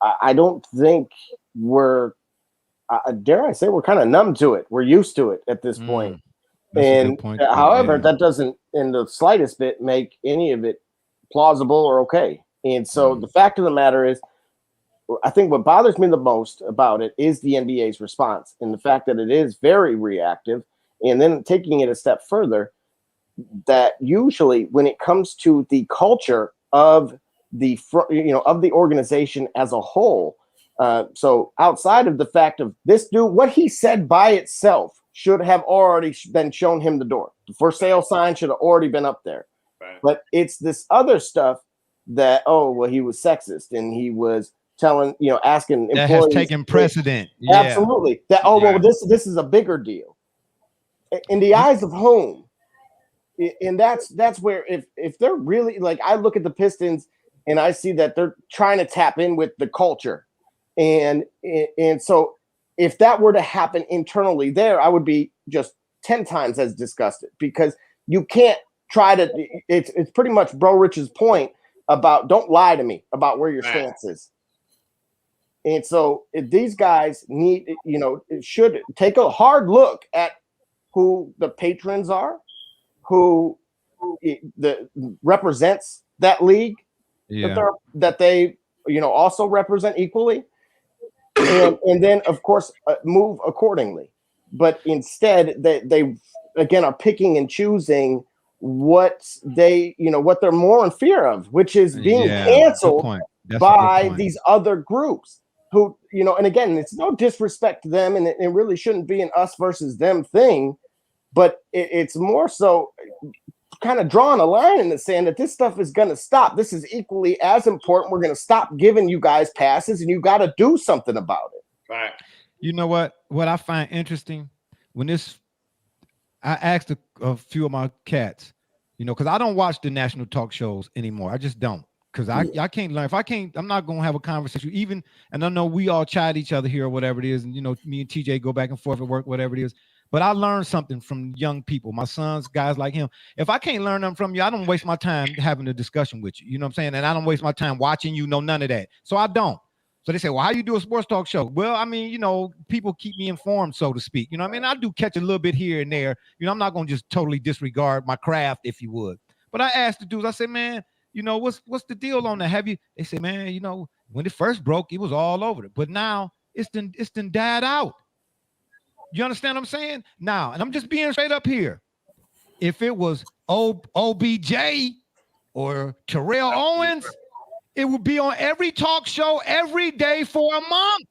I don't think we're, dare I say, we're kind of numb to it. We're used to it at this point. And however, that doesn't in the slightest bit make any of it plausible or okay. And so the fact of the matter is, I think what bothers me the most about it is the NBA's response and the fact that it is very reactive. And then taking it a step further, that usually when it comes to the culture of the organization as a whole, so outside of the fact of this dude, what he said by itself should have already been shown him the door. The for sale sign should have already been up there. Right. But it's this other stuff that, he was sexist and he was telling, asking that employees. Has taken precedent. Absolutely. That, this is a bigger deal. In the eyes of whom? And that's where if they're really, like, I look at the Pistons and I see that they're trying to tap in with the culture. And so if that were to happen internally there, I would be just 10 times as disgusted because you can't try to, it's pretty much Bro Rich's point about don't lie to me about where your stance is. And so if these guys need, should take a hard look at who the patrons are, who represents that league that they also represent equally, and then of course move accordingly. But instead they again are picking and choosing what they what they're more in fear of, which is being canceled by these other groups who and again, it's no disrespect to them, and it really shouldn't be an us versus them thing, but it's more so kind of drawing a line in the sand that this stuff is going to stop. This is equally as important. We're going to stop giving you guys passes, and you got to do something about it. Right. You know what I find interesting when I asked a few of my cats, because I don't watch the national talk shows anymore. I just don't. Because I can't learn. If I can't, I'm not going to have a conversation. Even, and I know we all chat each other here or whatever it is. And, me and TJ go back and forth at work, whatever it is. But I learned something from young people, my sons, guys like him. If I can't learn them from you, I don't waste my time having a discussion with you. You know what I'm saying? And I don't waste my time watching you, know none of that. So I don't. So they say, well, how you do a sports talk show? Well, I mean, you know, people keep me informed, so to speak. You know what I mean? I do catch a little bit here and there. You know, I'm not going to just totally disregard my craft, if you would. But I asked the dudes, I said, man, you know, what's the deal on that? They said, man, you know, when it first broke, it was all over it. But now it's done died out. You understand what I'm saying? Now, and I'm just being straight up here. If it was OBJ or Terrell Owens, it would be on every talk show every day for a month.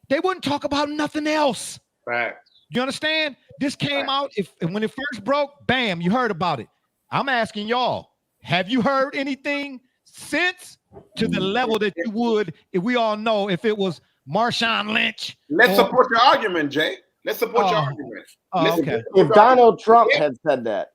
They wouldn't talk about nothing else. Right. You understand? This came out when it first broke, bam, you heard about it. I'm asking y'all, have you heard anything since to the level that you would if we all know if it was Marshawn Lynch? Let's support your argument, Jay. Let's support your argument. Okay. If Donald Trump had said that.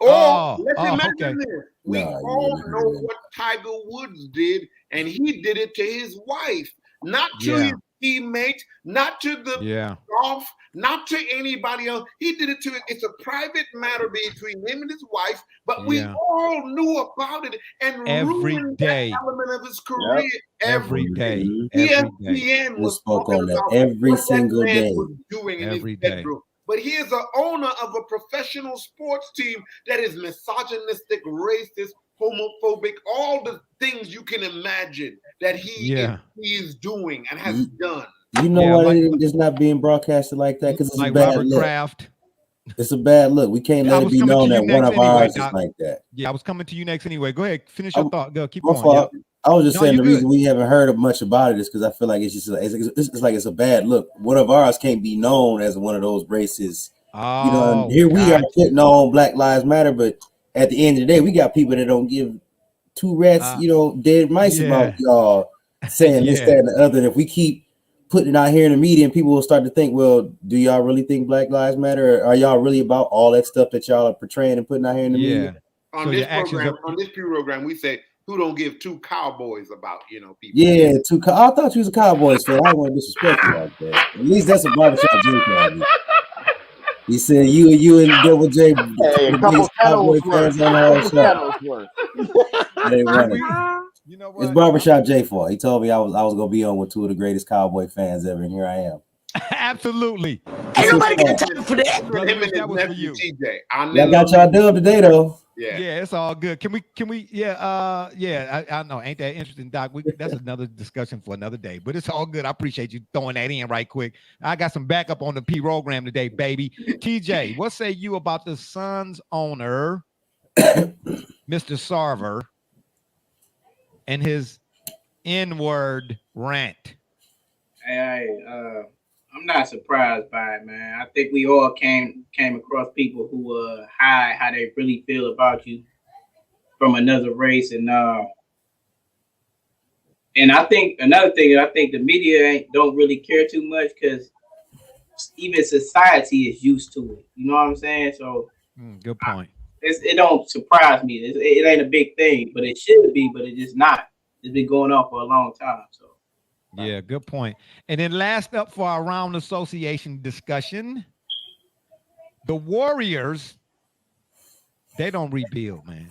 Let's imagine this. We all know what Tiger Woods did, and he did it to his wife, not to his teammates, not to the golf, not to anybody else. He did it to it's a private matter between him and his wife, but we all knew about it and ruined that element of his career every day. ESPN was spoke on that every single day. Doing every day. But here's an owner of a professional sports team that is misogynistic, racist, homophobic, all the things you can imagine that he is doing and has done. You know what? It's not being broadcasted like that because it's like a bad Robert look. Kraft. It's a bad look. We can't let it be known that one of ours is like that. Yeah, I was coming to you next anyway. Go ahead, finish your thought. Go, keep going. Yeah. I was just saying the reason we haven't heard much about it is because I feel like it's just it's like it's a bad look. One of ours can't be known as one of those races. Oh, you know, here we are putting on Black Lives Matter, but at the end of the day, we got people that don't give two rats, dead mice about y'all saying this, that, and the other. And if we keep putting it out here in the media, and people will start to think, well, do y'all really think Black Lives Matter? Or are y'all really about all that stuff that y'all are portraying and putting out here in the media? On this program, we say, who don't give two cowboys about, people. Yeah, I thought you was a Cowboys fan. I don't want to disrespect you like that. At least that's a barbershop J. He said you and Double J, a couple Cowboy fans on the whole show. You know what? It's Barbershop J for. He told me I was gonna be on with two of the greatest Cowboy fans ever, and here I am. Absolutely. Ain't nobody got time for that. That was for you. TJ. I got y'all dubbed today though. Yeah, it's all good. Can we? I know. Ain't that interesting, Doc? That's another discussion for another day. But it's all good. I appreciate you throwing that in right quick. I got some backup on the P program today, baby. TJ, what say you about the Suns owner, Mr. Sarver, and his N-word rant? I'm not surprised by it, man. I think we all came across people who hide how they really feel about you from another race, and I think another thing, I think the media don't really care too much because even society is used to it. You know what I'm saying? So good point. It don't surprise me. It ain't a big thing, but it should be, but it's just not. It's been going on for a long time. So. Yeah, good point. And then last up for our round association discussion, the Warriors, they don't rebuild, man.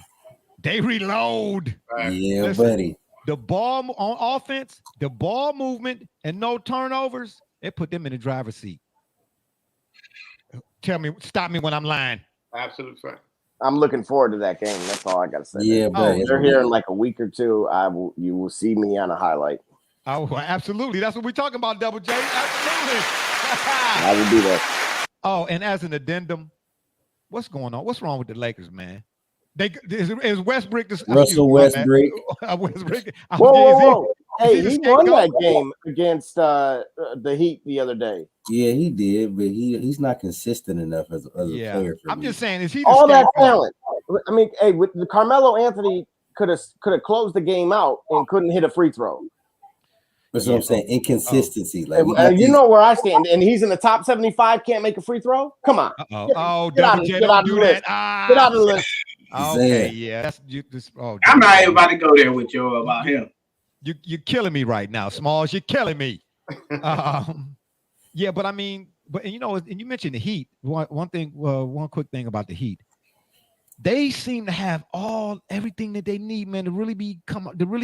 They reload. Yeah, listen, buddy. The ball on offense, the ball movement, and no turnovers, it put them in the driver's seat. Stop me when I'm lying. Absolute fact. I'm looking forward to that game. That's all I got to say. Yeah, buddy. They're here in like a week or two. You will see me on a highlight. Oh, absolutely. That's what we're talking about, Double J. Absolutely. I will be there. Oh, and as an addendum, what's going on? What's wrong with the Lakers, man? Is Westbrook Russell Westbrook? Westbrook. Whoa. Hey, he won that game against the Heat the other day. Yeah, he did, but he's not consistent enough as a player. I'm just saying, is he all that talent? I mean, hey, with the Carmelo Anthony could have closed the game out and couldn't hit a free throw. That's what I'm saying. Inconsistency. Like you know where I stand, and he's in the top 75. Can't make a free throw. Come on. Get out of the list. Get out of the list. Okay, yeah. That's you. I'm not even about to go there with you about him. You're killing me right now, Smalls. You're killing me. Yeah, but I mean, But and you mentioned the Heat. One quick thing about the Heat. They seem to have everything that they need, man, to really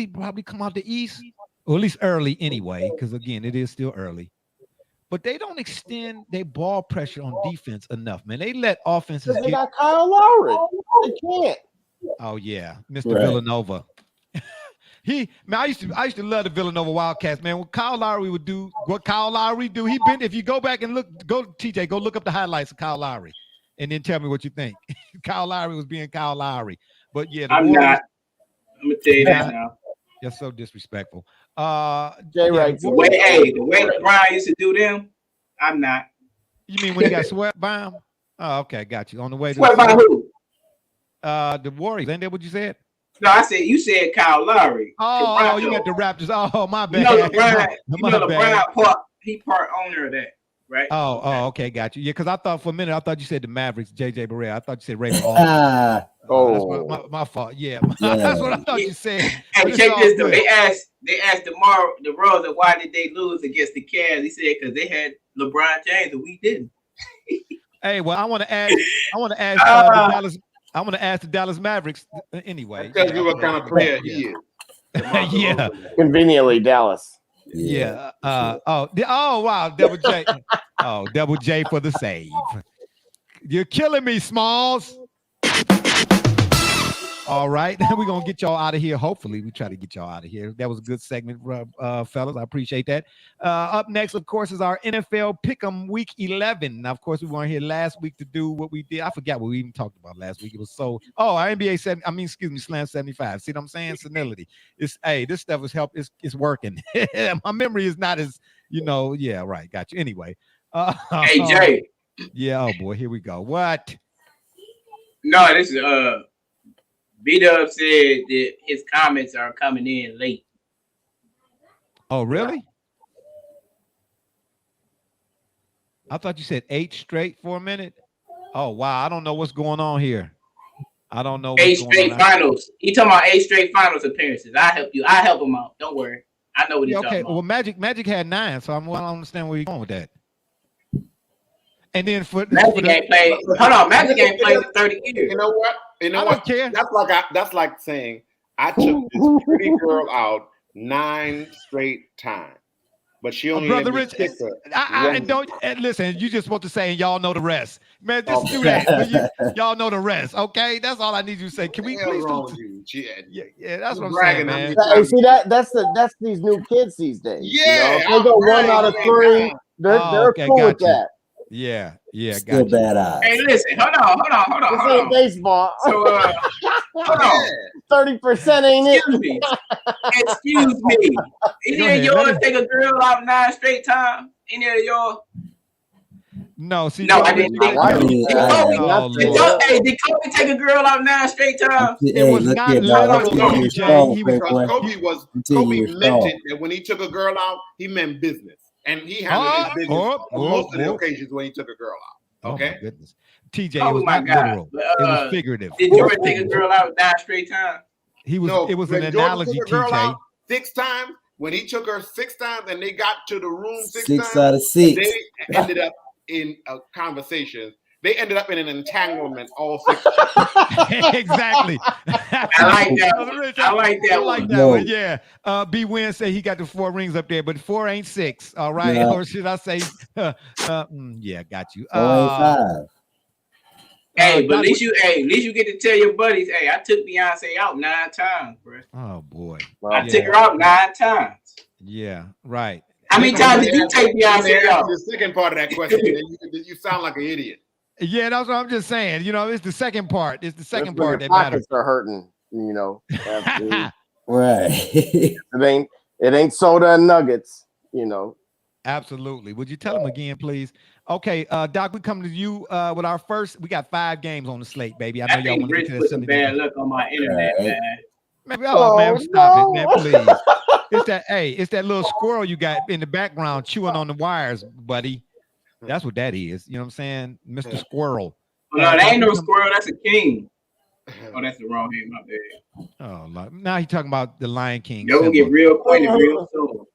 probably come out the East, or at least early anyway, because again, it is still early. But they don't extend their ball pressure on defense enough, man. They let offenses They got Kyle Lowry. They can't. Oh yeah, Mr. Villanova. I used to love the Villanova Wildcats, man. What Kyle Lowry would do, what Kyle Lowry do, if you go back and look up the highlights of Kyle Lowry, and then tell me what you think. Kyle Lowry was being Kyle Lowry, but yeah, I'm gonna tell you that now. That's so disrespectful. Jay Wright. The way LeBron used to do them, I'm not. You mean when he got swept by him? Oh, okay, got you. On the way to swept by who? The Warriors. Ain't that what you said? No, you said Kyle Lowry. Oh, you got the Raptors. Oh, my bad. LeBron, he part owner of that, right? Oh, okay, got you. Yeah, because I thought for a minute, you said the Mavericks, JJ Barea. I thought you said Raymond. That's my fault. Yeah, that's what I thought you said. Hey, check this though. They asked DeMar DeRozan why did they lose against the Cavs. He said because they had LeBron James and we didn't. Hey, well, I want to ask the Dallas Mavericks anyway. Tell you what kind of player he is. Yeah. Conveniently, Dallas. Yeah. Wow. Double J. Double J for the save. You're killing me, Smalls. All right. We're going to get y'all out of here. Hopefully, we try to get y'all out of here. That was a good segment, fellas. I appreciate that. Up next, of course, is our NFL Pick'em Week 11. Now, of course, we weren't here last week to do what we did. I forgot what we even talked about last week. It was our NBA Slam 75. See what I'm saying? Senility. This stuff has helped. It's working. My memory is not as, yeah, right. Got you. Anyway. Hey, Jay. Yeah. Oh, boy. Here we go. What? No, this is, B-Dub said that his comments are coming in late. Oh, really? I thought you said 8 straight for a minute. Oh, wow. I don't know what's going on here. I don't know. 8 straight finals. He talking about 8 straight finals appearances. I help him out. Don't worry. I know what he's talking about. Well, Magic had 9, so I don't understand where you're going with that. And then Magic ain't played. Hold on, Magic ain't played in 30 years. You know what? I don't care. That's like saying I took this pretty girl out 9 straight times, but she only Brother Rich. Listen. You just supposed to say, and y'all know the rest, man. Just do that. Y'all know the rest, okay? That's all I need you to say. Can we please do? Yeah, that's what I'm saying, man. Hey, see that's these new kids these days. Yeah, they go 1 out of 3. They're cool with that. Yeah, still bad eyes. Hey, listen, hold on. This ain't baseball. So, hold on. 30% ain't it? Excuse me. Any of y'all take a girl out 9 straight times? Any of y'all? No, see. No, I didn't think. Did Kobe take a girl out 9 straight times? It was not literal. Kobe meant it that when he took a girl out, he meant business. And he handled his business on most of the occasions when he took a girl out. Okay. Oh my goodness. TJ, it was not literal. It was figurative. Did Jordan take a girl out 9 straight times? It was an analogy, TJ. 6 times. When he took her 6 times and they got to the room 6 times, out of 6. They ended up in a conversation. They ended up in an entanglement all 6 times. Exactly. I like that one. Yeah. B Win said he got the 4 rings up there, but 4 ain't 6. All right. Yeah. Or should I say, yeah, got you. 4 ain't 5. Hey, but at least you get to tell your buddies, hey, I took Beyonce out 9 times, bro. Oh boy. I took her out 9 times. Yeah, right. How many times did you take Beyonce out? The second part of that question, you sound like an idiot. Yeah, that's what I'm just saying. It's the second part. It's the second part that matters. Are hurting, Right. It ain't soda and nuggets, Absolutely. Would you tell them again, please? Okay, Doc, we come to you with our first. We got 5 games on the slate, baby. I know y'all want to get to that. Some bad luck on my internet, man. Man, stop it, man, please. It's that little squirrel you got in the background chewing on the wires, buddy. That's what that is. You know what I'm saying? Mr. Squirrel. No, that ain't no squirrel. That's a king. Oh, that's the wrong hand. My bad. Oh, now he's talking about the Lion King. You're going to get real acquainted real soon.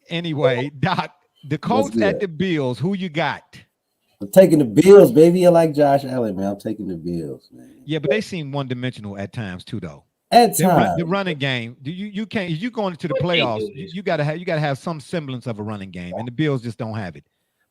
Anyway, Doc, The Colts at the Bills. Who you got? I'm taking the Bills, baby. I like Josh Allen, man. I'm taking the Bills, man. Yeah, but they seem one-dimensional at times too, though. At times, the running game. You can't. If you going into the playoffs, you gotta have some semblance of a running game, and the Bills just don't have it.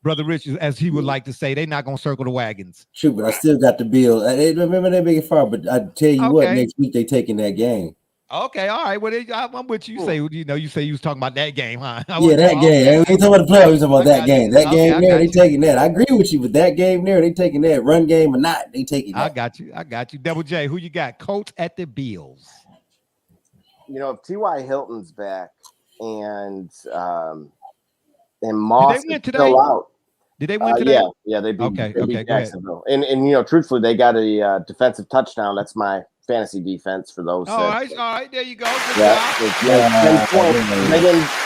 Brother Rich, as he would like to say, they're not gonna circle the wagons. True, but I still got the Bills. Remember they make it far, but I tell you what, next week they taking that game. Okay, all right. Well, I'm with you. You say you was talking about that game, huh? Yeah, that game. We ain't talking about the playoffs. We talking about that game. That game there, they taking that. I agree with you, but that game there, they taking that. Run game or not, they taking that. I got you. Double J, who you got? Colts at the Bills. You know, if T.Y. Hilton's back and Moss is still out. Did they win today? Yeah, they beat, okay, Jacksonville. And you know, truthfully, they got a defensive touchdown. That's my fantasy defense for those. All right, there you go.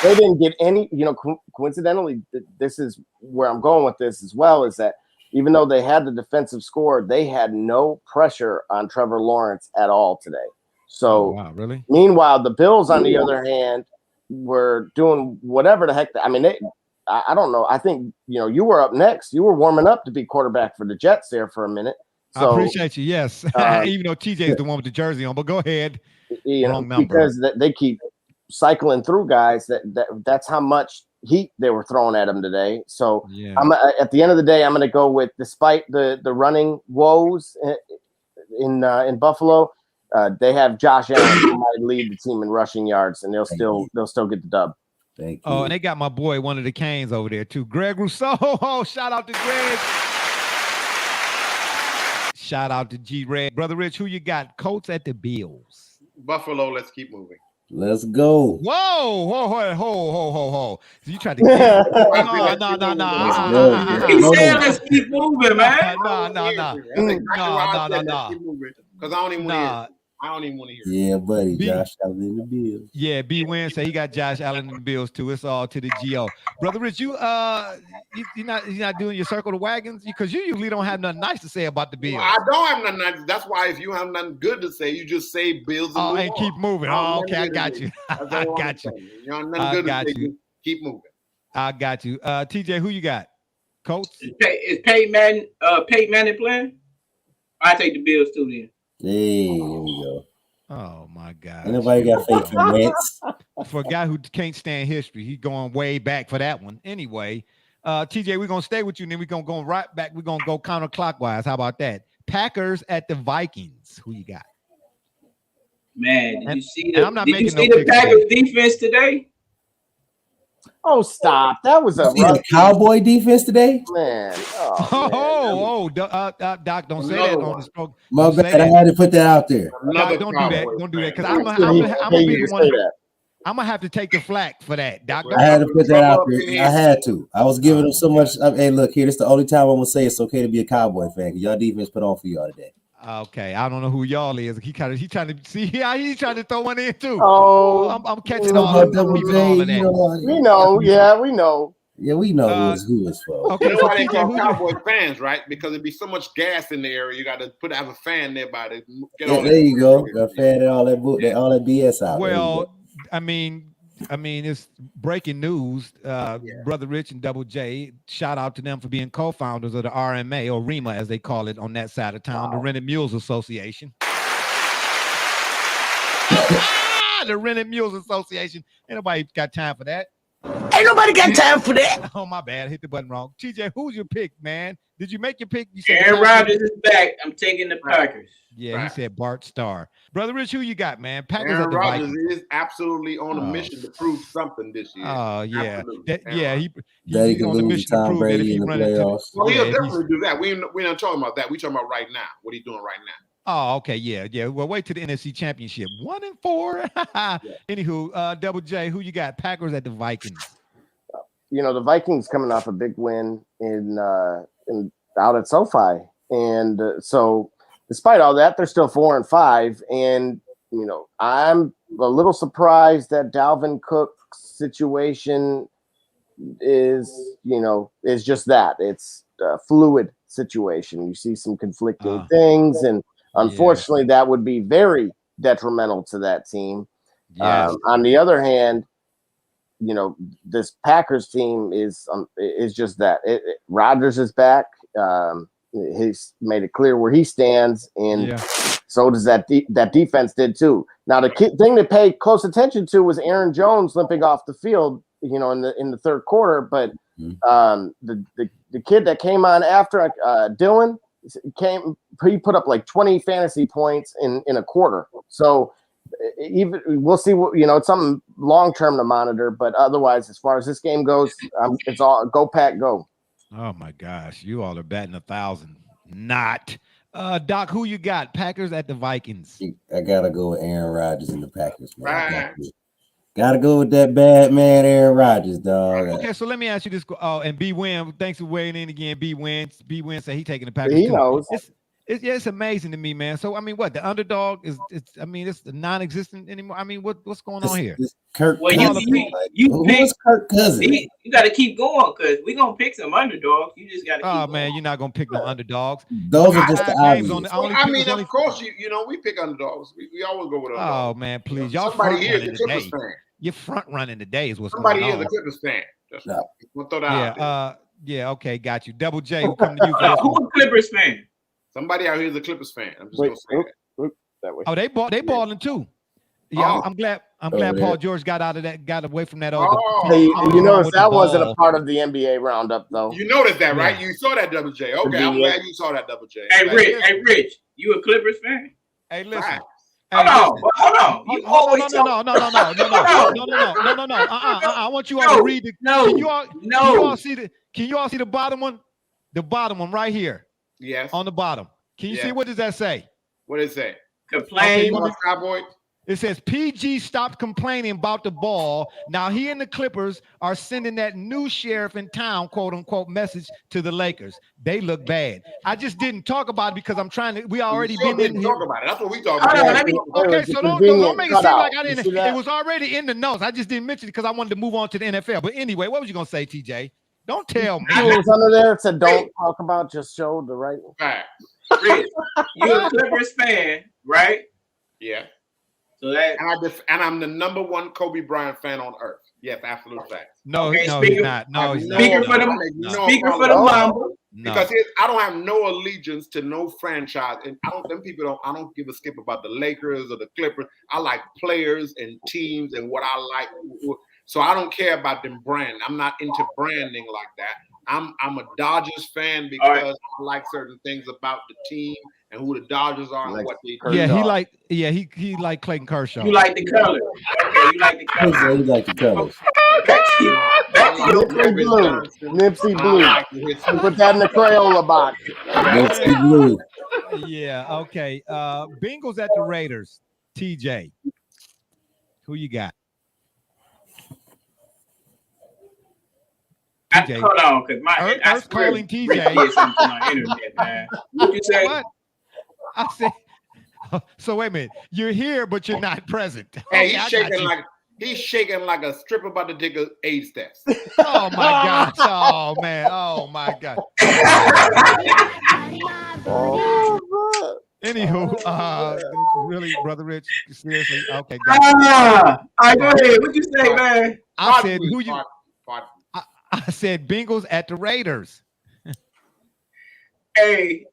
They didn't get any. You know, coincidentally, this is where I'm going with this as well. Is that even though they had the defensive score, they had no pressure on Trevor Lawrence at all today. So, wow, really? Meanwhile, the Bills, on the other hand, were doing whatever the heck. I don't know. I think, you know, you were up next. You were warming up to be quarterback for the Jets there for a minute. So, I appreciate you. Yes. Even though TJ is the one with the jersey on, but go ahead. You know, because they keep cycling through guys that's how much heat they were throwing at him today. So at the end of the day, I'm going to go with, despite the running woes in Buffalo, they have Josh Allen who might lead the team in rushing yards, and they'll still get the dub. Thank you. Oh, and they got my boy, one of the Canes over there too, Greg Rousseau. Oh, shout out to Greg. Shout out to G Red. Brother Rich, who you got? Colts at the Bills. Buffalo, let's keep moving. Let's go. Whoa. So you tried to get no. He said let's keep moving, man. No. Because I don't even want to hear it. I don't even want to hear it. Yeah, buddy. Josh Allen in the Bills. Yeah, B Win say he got Josh Allen in the Bills too. It's all to the GO. Brother Rich, you're not doing your circle of wagons because you usually don't have nothing nice to say about the Bills. Well, I don't have nothing nice. That's why if you have nothing good to say, you just say Bills and keep moving. Oh, okay, I got you. I got you. You know, nothing good to say, keep moving. I got you. TJ, who you got? Colts? Is Peyton Manning playing? I take the Bills too then. Hey, here we go. Oh my God! Ain't nobody got faith in Wentz. For a guy who can't stand history, he's going way back for that one. Anyway, TJ, we're gonna stay with you, and then we're gonna go right back. We're gonna go counterclockwise. How about that? Packers at the Vikings. Who you got? Man, did you see the Packers defense today? Oh, stop! That was a Cowboy defense today, man. Doc, don't say that on this program. My bad. I had to put that out there. Doc, don't do that, because I'm gonna be the one. I'm gonna have to take the flack for that, Doc. I had to put that out there. I had to. I was giving them so much. Hey, look here. This is the only time I'm gonna say it's okay to be a Cowboy fan. Y'all defense put on for y'all today. Okay, I don't know who y'all is. He's trying to see how he's trying to throw one in too. Oh, I'm catching all of that. We know. Yeah, we know. Yeah, we know who is for. Okay, so they call Cowboy fans, right? Because there'd be so much gas in the area. You got to have a fan nearby to get on. There you go. Got fan and all that BS out. Well, I mean, it's breaking news. Brother Rich and Double J, shout out to them for being co-founders of the RMA, or REMA as they call it on that side of town, the Rented Mules Association. The Rented Mules Association. Ain't nobody got time for that. Ain't nobody got time for that. Oh, my bad. I hit the button wrong. TJ, who's your pick, man? Did you make your pick? You said Aaron Rodgers is back. I'm taking the Packers. Yeah, he said Bart Starr. Brother Rich, who you got, man? Packers Aaron at the Rodgers Vikings. is absolutely on a mission to prove something this year. Oh, yeah. He's on the mission to prove that if he runs into well, he'll definitely do that. We're not talking about that. We're talking about right now. What he's doing right now. Oh, okay. Yeah. Well, wait till the NFC Championship. 1-4. Anywho, Double J, who you got? Packers at the Vikings. You know, the Vikings coming off a big win in out at SoFi, and so despite all that, they're still 4-5. And you know, I'm a little surprised that Dalvin Cook's situation is just that. It's a fluid situation. You see some conflicting things, and unfortunately, that would be very detrimental to that team. Yes. On the other hand, this Packers team is just that. Rodgers is back. He's made it clear where he stands, and so does that defense did too. Now the thing to pay close attention to was Aaron Jones limping off the field, in the third quarter. But the kid that came on after Dylan he put up like 20 fantasy points in a quarter. So even we'll see what it's something long term to monitor. But otherwise, as far as this game goes, it's all go Pack go. Oh my gosh, you all are batting 1,000. Not. Doc, who you got? Packers at the Vikings. I gotta go with Aaron Rodgers and the Packers, man. Gotta go with that bad man, Aaron Rodgers, dog. Okay, so let me ask you this. Oh, and B Win, thanks for weighing in again. B Win said he taking the Packers. He knows. It's amazing to me, man. So I mean, what the underdog is? It's non-existent anymore. I mean, what's going on here? Kirk. Well, who's Kirk Cousins? You got to keep going because we're gonna pick some underdogs. You just got to. Oh man, you're not gonna pick no underdogs. Those are just the obvious. Of course, we pick underdogs. We always go with underdogs. Oh man, please, y'all somebody here is a Clippers fan. You're front running today is what's somebody going on. Somebody here is a Clippers fan. We'll throw that out there. Yeah, okay, got you. Double J, who come to you for who's a Clippers fan? Somebody out here is a Clippers fan. I'm just gonna say that way. Oh, they balling too. Yeah, I'm glad Paul George got away from that old. You notice that wasn't a part of the NBA roundup, though. You noticed that, right? You saw that, Double J. Okay, I'm glad you saw that, Double J. Hey, Rich, you a Clippers fan? Hey, listen. Hold on. You always no. I want you all to read the. Can you all see the bottom one? The bottom one right here. Yes. On the bottom. Can you see what does that say? What does it say? Complain. Cowboy. It says PG stopped complaining about the ball. Now he and the Clippers are sending that new sheriff in town, quote unquote, message to the Lakers. They look bad. I just didn't talk about it because I'm trying to. We already been in here. Talk about it. That's what we talk about. Okay, so don't make it seem like I didn't. It was already in the notes. I just didn't mention it because I wanted to move on to the NFL. But anyway, what was you gonna say, TJ? Don't tell me. It was under there. It said don't talk about. Just show the right. Rich, you're a Clippers fan, right? Yeah. So that and I'm the number one Kobe Bryant fan on earth. Yes, absolute fact. No, he's not. No, he's not. Speaker for the Mamba. Because I don't have no allegiance to no franchise, and I don't give a skip about the Lakers or the Clippers. I like players and teams and what I like. So I don't care about them brand. I'm not into branding like that. I'm a Dodgers fan because I like certain things about the team and who the Dodgers are and what they. He like Clayton Kershaw. You like the color. Okay, you like the color. You like the colors. Nipsey Blue. Put that in the Crayola box. Nipsey Blue. Yeah. Okay. Bengals at the Raiders. TJ, who you got? TJ. Hold on, because I calling TJ. My internet, man. What you say? What? I said. So wait a minute. You're here, but you're not present. Hey, he's shaking like a stripper about to take an AIDS test. Oh my gosh! Oh man! Oh my God! Anywho, really, Brother Rich, seriously, okay. All right, go ahead. What you say, man? I said I said Bengals at the Raiders. Hey,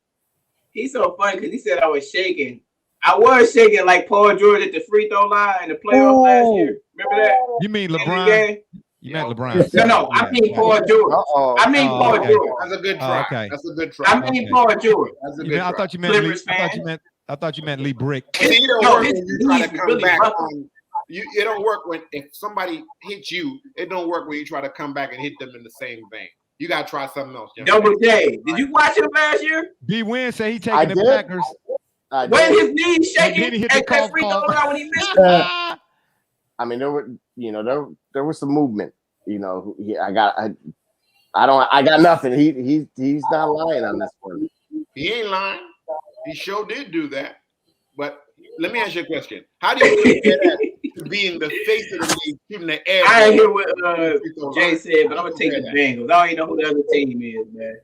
he's so funny because he said I was shaking. I was shaking like Paul George at the free throw line in the playoff last year. Remember that? You mean LeBron? You meant LeBron. No, I mean Paul George. I mean Paul George. That's a good try. Okay. That's a good try. I mean Paul George. That's a good try. I thought you meant Lee Brick. It don't work when you try to come back on. It don't work if somebody hits you. It don't work when you try to come back and hit them in the same vein. You gotta try something else. Double J. Did you watch him last year? B Win say he taking the Packers. When his knees shaking at that free throw line when he missed it. I mean, there was some movement. I got nothing. He's not lying on this one. He ain't lying. He sure did do that. But let me ask you a question. How do you compare that to being the face of the league, shooting the air? I ain't hear what Jay said, but I'm gonna take the Bengals. I don't even know who the other team is, man.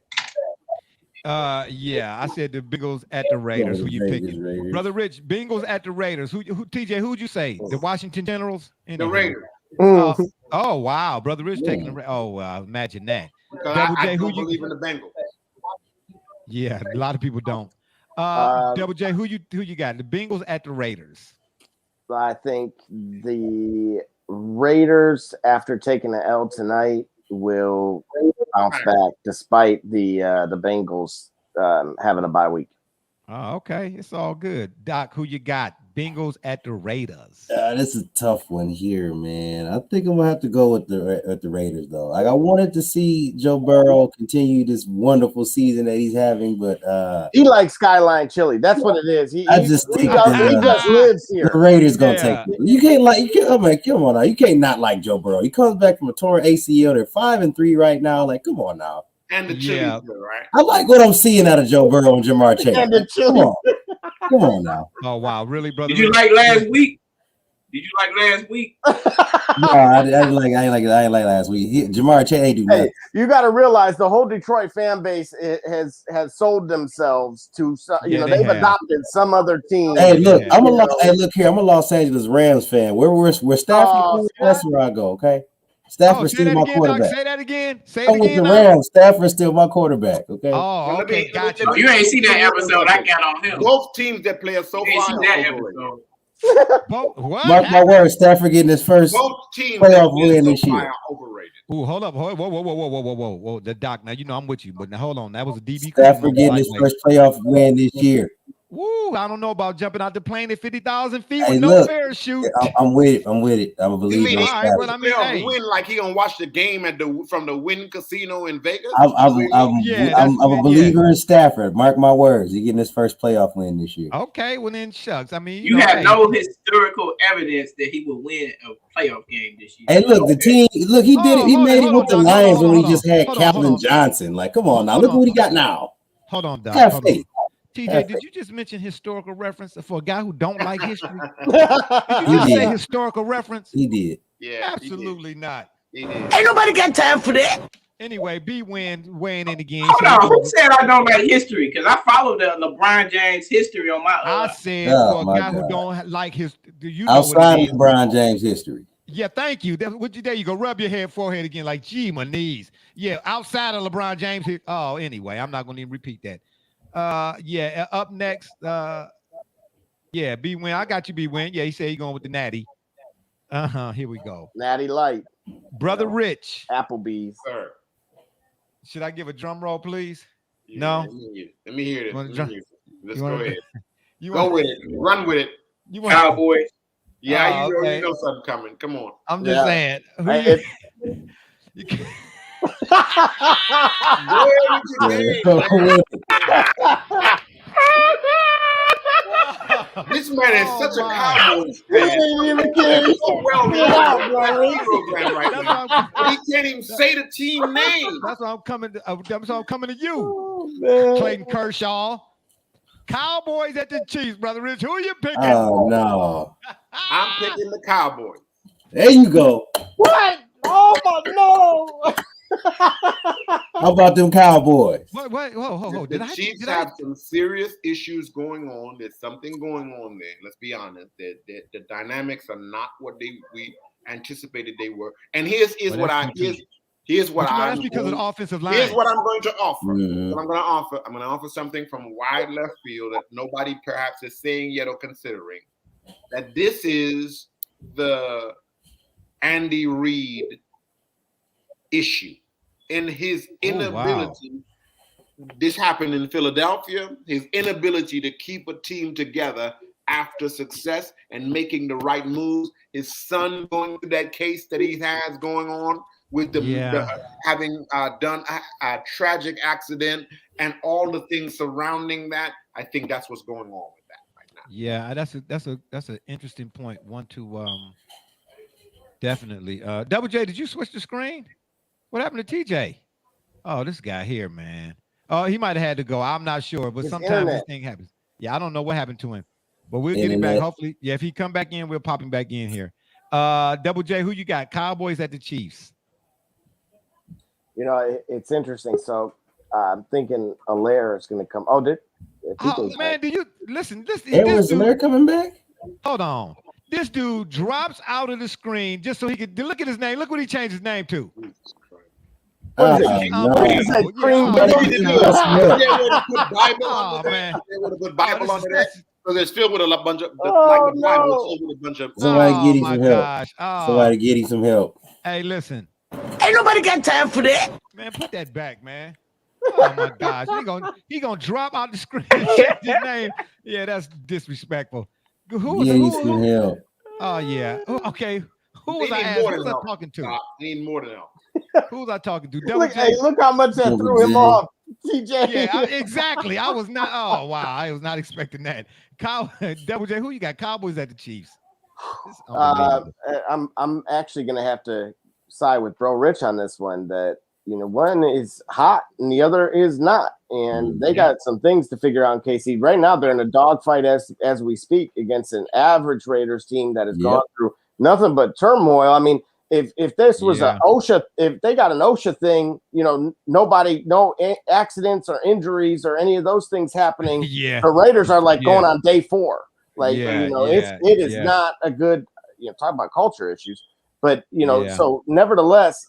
I said the Bengals at the Raiders. Who you picking? Brother Rich, Bengals at the Raiders. Who TJ, who'd you say? The Washington Generals? The Raiders. Oh wow, Brother Rich taking the. Oh wow, imagine that. Double J, I don't believe in the Bengals. Yeah, a lot of people don't. Double J, who you got? The Bengals at the Raiders. I think the Raiders, after taking the L tonight, will bounce back despite the Bengals having a bye week. Oh, okay. It's all good. Doc, who you got? Bengals at the Raiders. This is a tough one here, man. I think I'm gonna have to go with the Raiders, though. Like, I wanted to see Joe Burrow continue this wonderful season that he's having, but he likes Skyline Chili. That's what it is. He just lives here. The Raiders gonna take it. You can't come on now. You can't not like Joe Burrow. He comes back from a torn ACL. They're 5-3 right now. Like, come on now. And the chili, right? I like what I'm seeing out of Joe Burrow and Jamar Chase. And the chili. Come on now. Oh wow, really, brother? Did you like last week? Did you like last week? No, I ain't like last week. Jamar Chase ain't do nothing. Hey, you got to realize the whole Detroit fan base has sold themselves to they've adopted some other team. Hey, look, I'm a Los Angeles Rams fan. Where Stafford? That's where I go. Okay. Stafford's still my quarterback. Say that again. I'm with the Rams. Stafford's still my quarterback. Okay. Oh, okay. Gotcha. You ain't seen that episode I got on him. Both teams that play so far. That episode. What? Mark my words, Stafford getting his first playoff win this year. Overrated. Ooh, hold up. Whoa. The Doc. Now, I'm with you, but now hold on. That was a DB. Stafford getting his first playoff win this year. Woo, I don't know about jumping out the plane at 50,000 feet with no parachute. I'm with it. I'm a believer. Win like he gonna watch the game from the Wynn Casino in Vegas. I'm a believer in Stafford. Mark my words, he's getting his first playoff win this year. Okay, well then shucks. I mean, you have no historical evidence that he will win a playoff game this year. Hey, look, the team. Look, he did it. He made it with the Lions when he just had Calvin Johnson. Like, come on now, look what he got now. Hold on, Doc. Have faith. TJ, did you just mention historical reference for a guy who don't like history? Did you just say historical reference? He did. Yeah, absolutely not. Ain't nobody got time for that. Anyway, weighing in again. Hold on, who said I don't like history? Because I follow the LeBron James history on my. I said for a guy who don't like his. Outside of LeBron James history. Yeah, thank you. There you go. Rub your forehead again, like, gee, my knees. Yeah, outside of LeBron James. Oh, anyway, I'm not going to even repeat that. Up next, B-Win. I got you, B-Win. Yeah, he said he's going with the Natty. Here we go. Natty Light. Brother Rich. Applebee's. Sir. Should I give a drum roll, please? Yeah, no? Let me hear this. Let's go ahead. Go with it. Run with it. Cowboys. Yeah, you know something coming. Come on. I'm just saying. This man is such a Cowboys fan. He's so well he can't even say the team name. That's why I'm coming to you, Clayton Kershaw. Cowboys at the Chiefs, Brother Rich. Who are you picking? Oh no, I'm picking the Cowboys. There you go. What? Oh my no. How about them Cowboys? Wait, whoa. The Chiefs have some serious issues going on. There's something going on there. Let's be honest. The dynamics are not what we anticipated they were. And here's what I'm that's because of the offensive line. Here's what I'm going to offer. Mm-hmm. What I'm going to offer something from wide left field that nobody perhaps is saying yet or considering. That this is the Andy Reid issue in his inability. This happened in Philadelphia. His inability to keep a team together after success and making the right moves. His son going through that case that he has going on with having done a tragic accident and all the things surrounding that. I think that's what's going on with that right now. Yeah, that's an interesting point. One to definitely. Double J, did you switch the screen? What happened to TJ? Oh, this guy here, man. Oh, he might have had to go. I'm not sure, but sometimes this thing happens. Yeah, I don't know what happened to him, but we'll get him back. Hopefully, if he come back in, we'll pop him back in here. Double J, who you got? Cowboys at the Chiefs. It's interesting. So I'm thinking Allaire is going to come. Oh, man, do you listen? Was Allaire coming back? Hold on. This dude drops out of the screen just so he could look at his name. Look what he changed his name to. What is it? No. What is it? Green They Bay? put Bible Oh, under man. that. They would have put Bible under that. So it's filled with a bunch of Oh, the Bible no. is filled with a bunch of. Somebody get him my some help. gosh. Oh. Somebody get him some help. Hey, listen. Ain't nobody got time for that. Man, put that back, man. Oh my gosh. He gonna drop out the screen and check his name. Yeah, that's disrespectful. Who was Get him some help. Oh yeah. Okay. Who was I Need asking? more Who than was I help. talking to? Need more than help. Who was I talking to? Double Look, J? hey, look how much that Double threw him J. off, TJ. Yeah, exactly. I was not. Oh wow, I was not expecting that. Double J, who you got? Cowboys at the Chiefs. It's unbelievable. I'm actually gonna have to side with Bro Rich on this one. That one is hot and the other is not, and they got some things to figure out in KC. Right now, they're in a dogfight as we speak against an average Raiders team that has gone through nothing but turmoil. I mean, if this was a OSHA, if they got an OSHA thing, nobody, no accidents or injuries or any of those things happening. The Raiders are like going on day 4. Like it is not a good. Talk about culture issues. But so nevertheless,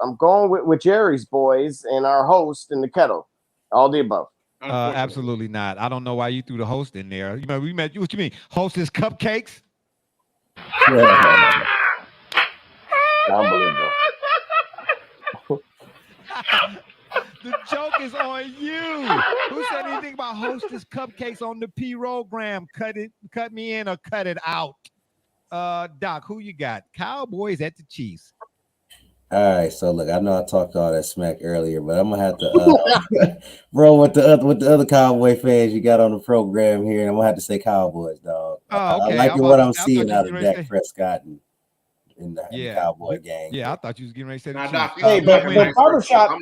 I'm going with Jerry's boys and our host in the kettle. All the above. Absolutely not. I don't know why you threw the host in there. We met. What you mean? Hostess cupcakes? Yeah. Unbelievable. The joke is on you. Who said anything about hostess cupcakes on the program? Cut me in or cut it out. Doc, who you got? Cowboys at the Chiefs. All right, so look, I know I talked all that smack earlier, but I'm gonna have to bro with the other Cowboy fans you got on the program here, and I'm gonna have to say Cowboys, dog. Oh, okay. I like what I'm seeing out of Dak Prescott in the Cowboy game. Yeah, I thought you was getting ready to say the Doc, Chiefs. Hey, but barbershop.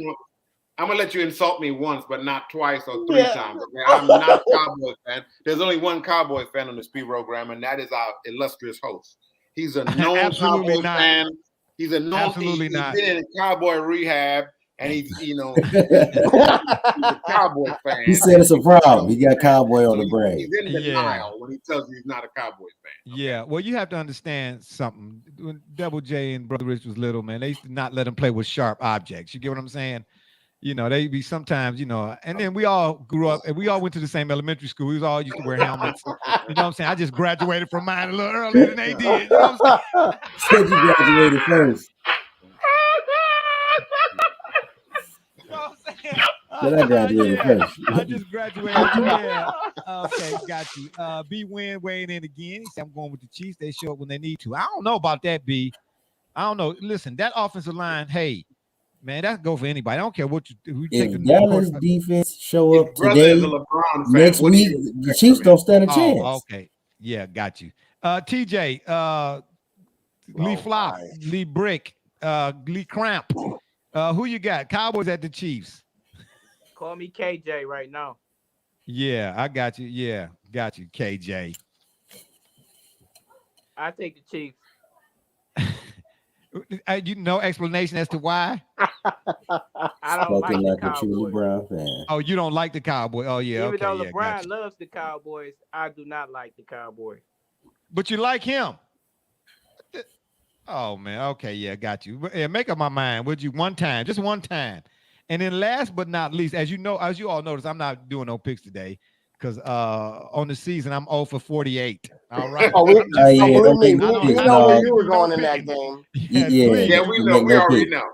I'm gonna let you insult me once, but not twice or 3 times. Okay? I'm not a Cowboy fan. There's only one Cowboy fan on the speed program, and that is our illustrious host. He's a known Cowboy fan. He's a known. He's been in Cowboy rehab, and he's he's a Cowboy fan. He said it's a problem. He got Cowboy on the brain. He's in denial when he tells you he's not a Cowboy fan. Okay? Yeah, well, you have to understand something. When Double J and Brother Rich was little, man, they used to not let him play with sharp objects. You get what I'm saying? They be sometimes, and then we all grew up and we all went to the same elementary school. We was all used to wear helmets. You know what I'm saying? I just graduated from mine a little earlier than they did. You know what I'm saying? Said you graduated first. You know what I'm saying? I graduated first. I just graduated. Yeah. Okay, got you. B Win weighing in again. He said, I'm going with the Chiefs. They show up when they need to. I don't know about that, B. I don't know. Listen, that offensive line, hey, man, that go for anybody. I don't care what you take. If Dallas defense show up today, next week, the Chiefs don't stand a chance. Okay. Yeah, got you. TJ, Lee Flop, Lee Brick, Lee Cramp. Who you got? Cowboys at the Chiefs. Call me KJ right now. Yeah, I got you. Yeah, got you, KJ. I take the Chiefs. No explanation as to why? I don't like the Cowboys. Brown fan. Oh, you don't like the Cowboys? Oh, yeah. Even though LeBron loves the Cowboys, I do not like the Cowboys. But you like him? Oh, man. Okay, yeah, got you. Yeah, make up my mind, would you? One time, just one time. And then last but not least, as you all notice, I'm not doing no picks today because on the season, I'm 0 for 48. All right. We know where you were going in that game. Yeah, we know. We already know.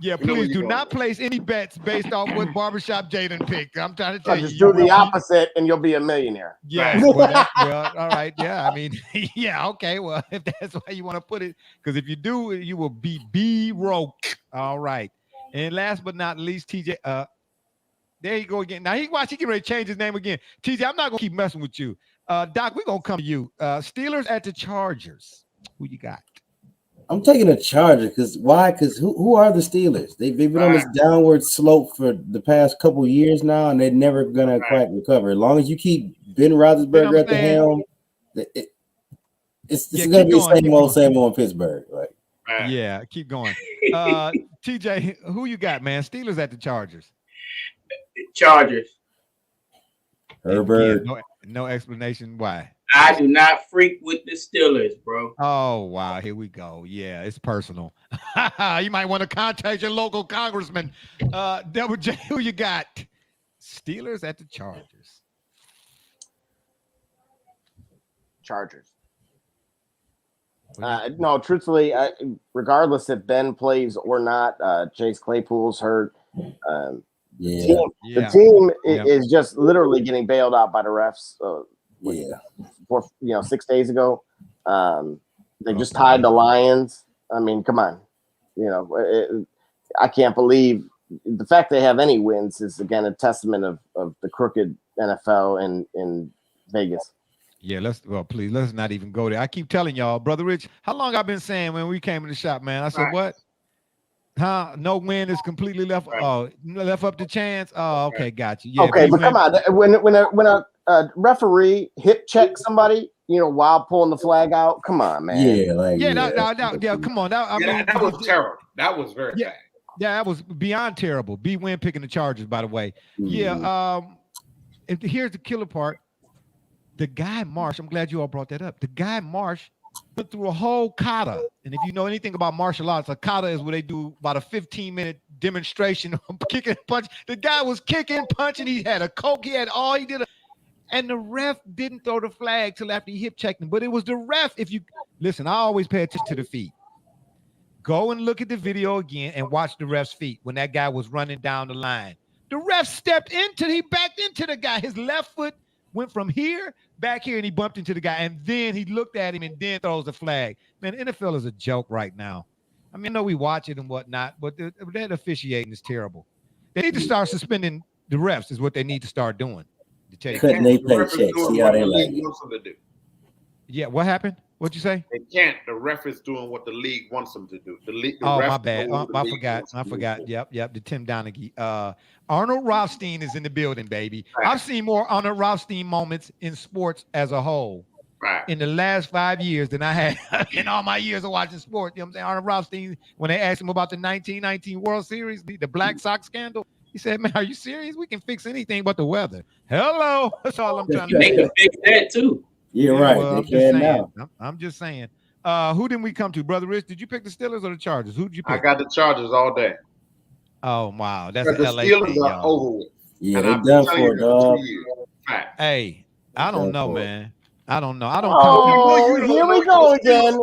Yeah, please do not place any bets based off what Barbershop Jaden picked. I'm trying to tell you. Just do the opposite and you'll be a millionaire. Yeah. Well, all right. Yeah. I mean, yeah. Okay. Well, if that's why you want to put it, because if you do, you will be broke. All right. And last but not least, TJ. There you go again. Now he getting ready to change his name again. TJ, I'm not gonna keep messing with you. Doc, we're gonna come to you. Steelers at the Chargers. Who you got? I'm taking a Charger because why? Because who are the Steelers? They've been on this downward slope for the past couple years now, and they're never gonna quite recover. As long as you keep Ben Roethlisberger at the helm, it's gonna be the same old in Pittsburgh. Like, yeah, keep going. TJ, who you got, man? Steelers at the Chargers. Chargers. Herbert. No explanation why. I do not freak with the Steelers, bro. Oh, wow. Here we go. Yeah, it's personal. You might want to contact your local congressman. Double J, who you got? Steelers at the Chargers. Chargers. No, truthfully, regardless if Ben plays or not, Chase Claypool's hurt. The team is just literally getting bailed out by the refs. For 6 days ago, they just tied the Lions. I mean, come on, I can't believe the fact they have any wins is again a testament of the crooked NFL in Vegas. Yeah, let's not even go there. I keep telling y'all, Brother Rich, how long I've been saying when we came in the shop, man? I said, what? Huh? No win is completely left. Oh, left up to chance. Oh, okay, got you. Yeah, okay, but come on, when a referee hip check somebody, while pulling the flag out, come on, man. Yeah, come on. That was terrible. That was very bad. Yeah, that was beyond terrible. B-Win picking the Chargers, by the way. Yeah. Here's the killer part. The guy Marsh, I'm glad you all brought that up. The guy Marsh went through a whole kata. And if you know anything about martial arts, a kata is where they do about a 15-minute demonstration of kicking and punch. The guy was kicking, punching. He had a Coke. He had all he did. And the ref didn't throw the flag till after he hip checked him. But it was the ref. If you listen, I always pay attention to the feet. Go and look at the video again and watch the ref's feet when that guy was running down the line. The ref he backed into the guy. His left foot went from here back here and he bumped into the guy, and then he looked at him and then throws the flag. Man, NFL is a joke right now. I mean, I know we watch it and whatnot, but that officiating is terrible. They need to start suspending the refs is what they need to start doing. Cutting their paychecks, see how they like it. Yeah, what happened? What'd you say? They can't. The ref is doing what the league wants them to do. My bad. I forgot. Yep. The Tim Donaghy. Arnold Rothstein is in the building, baby. Right. I've seen more Arnold Rothstein moments in sports as a whole in the last 5 years than I had in all my years of watching sports. You know what I'm saying? Arnold Rothstein, when they asked him about the 1919 World Series, the Black Sox scandal, he said, man, are you serious? We can fix anything but the weather. Hello. That's all I'm trying to do. They can fix that too. You're right. Well, I'm just saying. Who didn't we come to, Brother Rich? Did you pick the Steelers or the Chargers? Who did you pick? I got the Chargers all day. Oh wow, that's the LA Steelers thing, are over with. Yeah, they're done for, dog. Hey, I don't know, man. I don't know. Here we go again.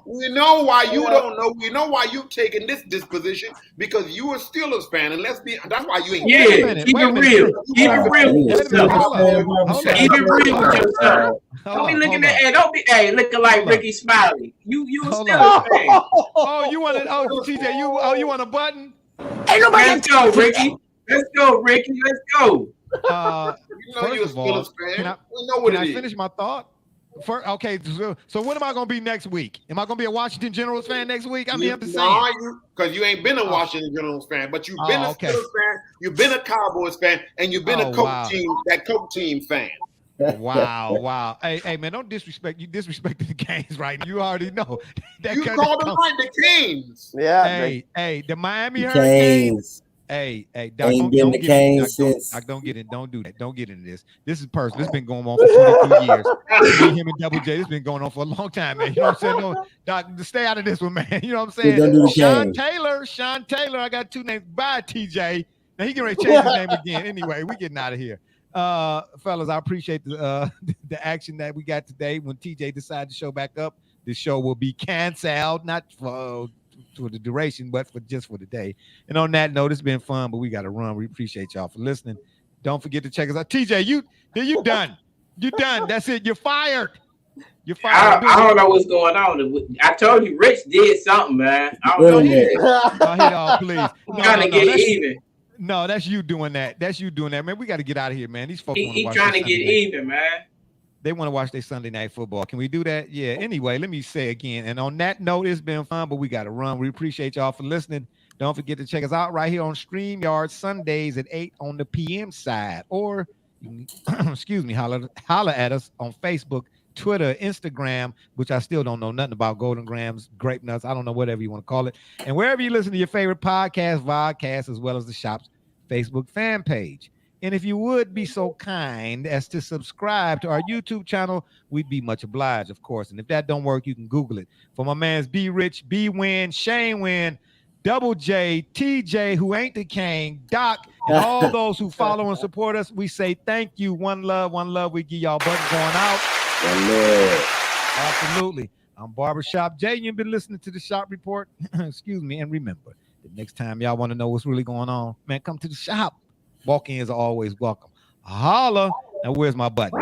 We know why you don't know. We know why you taking this disposition because you a Steelers fan, and that's why you ain't. Yeah, keep it real. Keep it real with yourself. Keep it real with yourself. Don't be looking at. Don't be looking like Ricky Smiley. You a Steelers fan. Oh, you want it? Oh, TJ, you want a button? Ain't nobody. Let's go, Ricky. Let's go, Ricky. Let's go. You're a Steelers fan. Can I finish my thought? Okay, so what am I going to be next week? Am I going to be a Washington Generals fan next week? I'm just saying. Because you ain't been a Washington Generals fan, but you've been a Steelers fan, you've been a Cowboys fan, and you've been a Coke team fan. Wow. Hey, man, don't disrespect. You disrespecting the Canes right now. You already know. You called them like the Canes. Yeah. Hey, the Miami Hurricanes. Hey, Doc, ain't been the Canes since. Doc, don't get in. Don't do that. Don't get into this. This is personal. This has been going on for 22 years. Me, him, and Double J. This has been going on for a long time, man. You know what I'm saying? No, Doc, stay out of this one, man. You know what I'm saying? Sean Taylor. I got two names. Bye, TJ. Now he can ready to change his name again. Anyway, we getting out of here. Fellas, I appreciate the action that we got today. When TJ decided to show back up, the show will be canceled, not for the duration, but just for the day. And on that note, it's been fun, but we got to run. We appreciate y'all for listening. Don't forget to check us out. TJ, you done. You done. That's it. You're fired. You're fired. I don't know what's going on. I told you, Rich did something, man. I don't know. Please. Trying to get even. No, that's you doing that. Man. We got to get out of here, man. These folks He trying to get even, man. They want to watch their Sunday night football. Can we do that? Yeah. Anyway, let me say again. And on that note, it's been fun, but we got to run. We appreciate y'all for listening. Don't forget to check us out right here on StreamYard Sundays at 8 on the PM side. Or, excuse me, holla at us on Facebook, Twitter, Instagram, which I still don't know nothing about. Golden Grams, Grape Nuts. I don't know, whatever you want to call it. And wherever you listen to your favorite podcast, vodcast, as well as the shop's Facebook fan page. And if you would be so kind as to subscribe to our YouTube channel, we'd be much obliged, of course. And if that don't work, you can Google it. For my man's B Rich, B Win, Shane Win, Double J, TJ, who ain't the king, Doc, and all those who follow and support us, we say thank you. One love, one love. We give y'all buttons going out. Absolutely. I'm Barbershop Jay. You've been listening to the Shop Report. Excuse me. And remember, the next time y'all want to know what's really going on, man, come to the shop. Walk-ins are always welcome. Holla. Now, where's my button?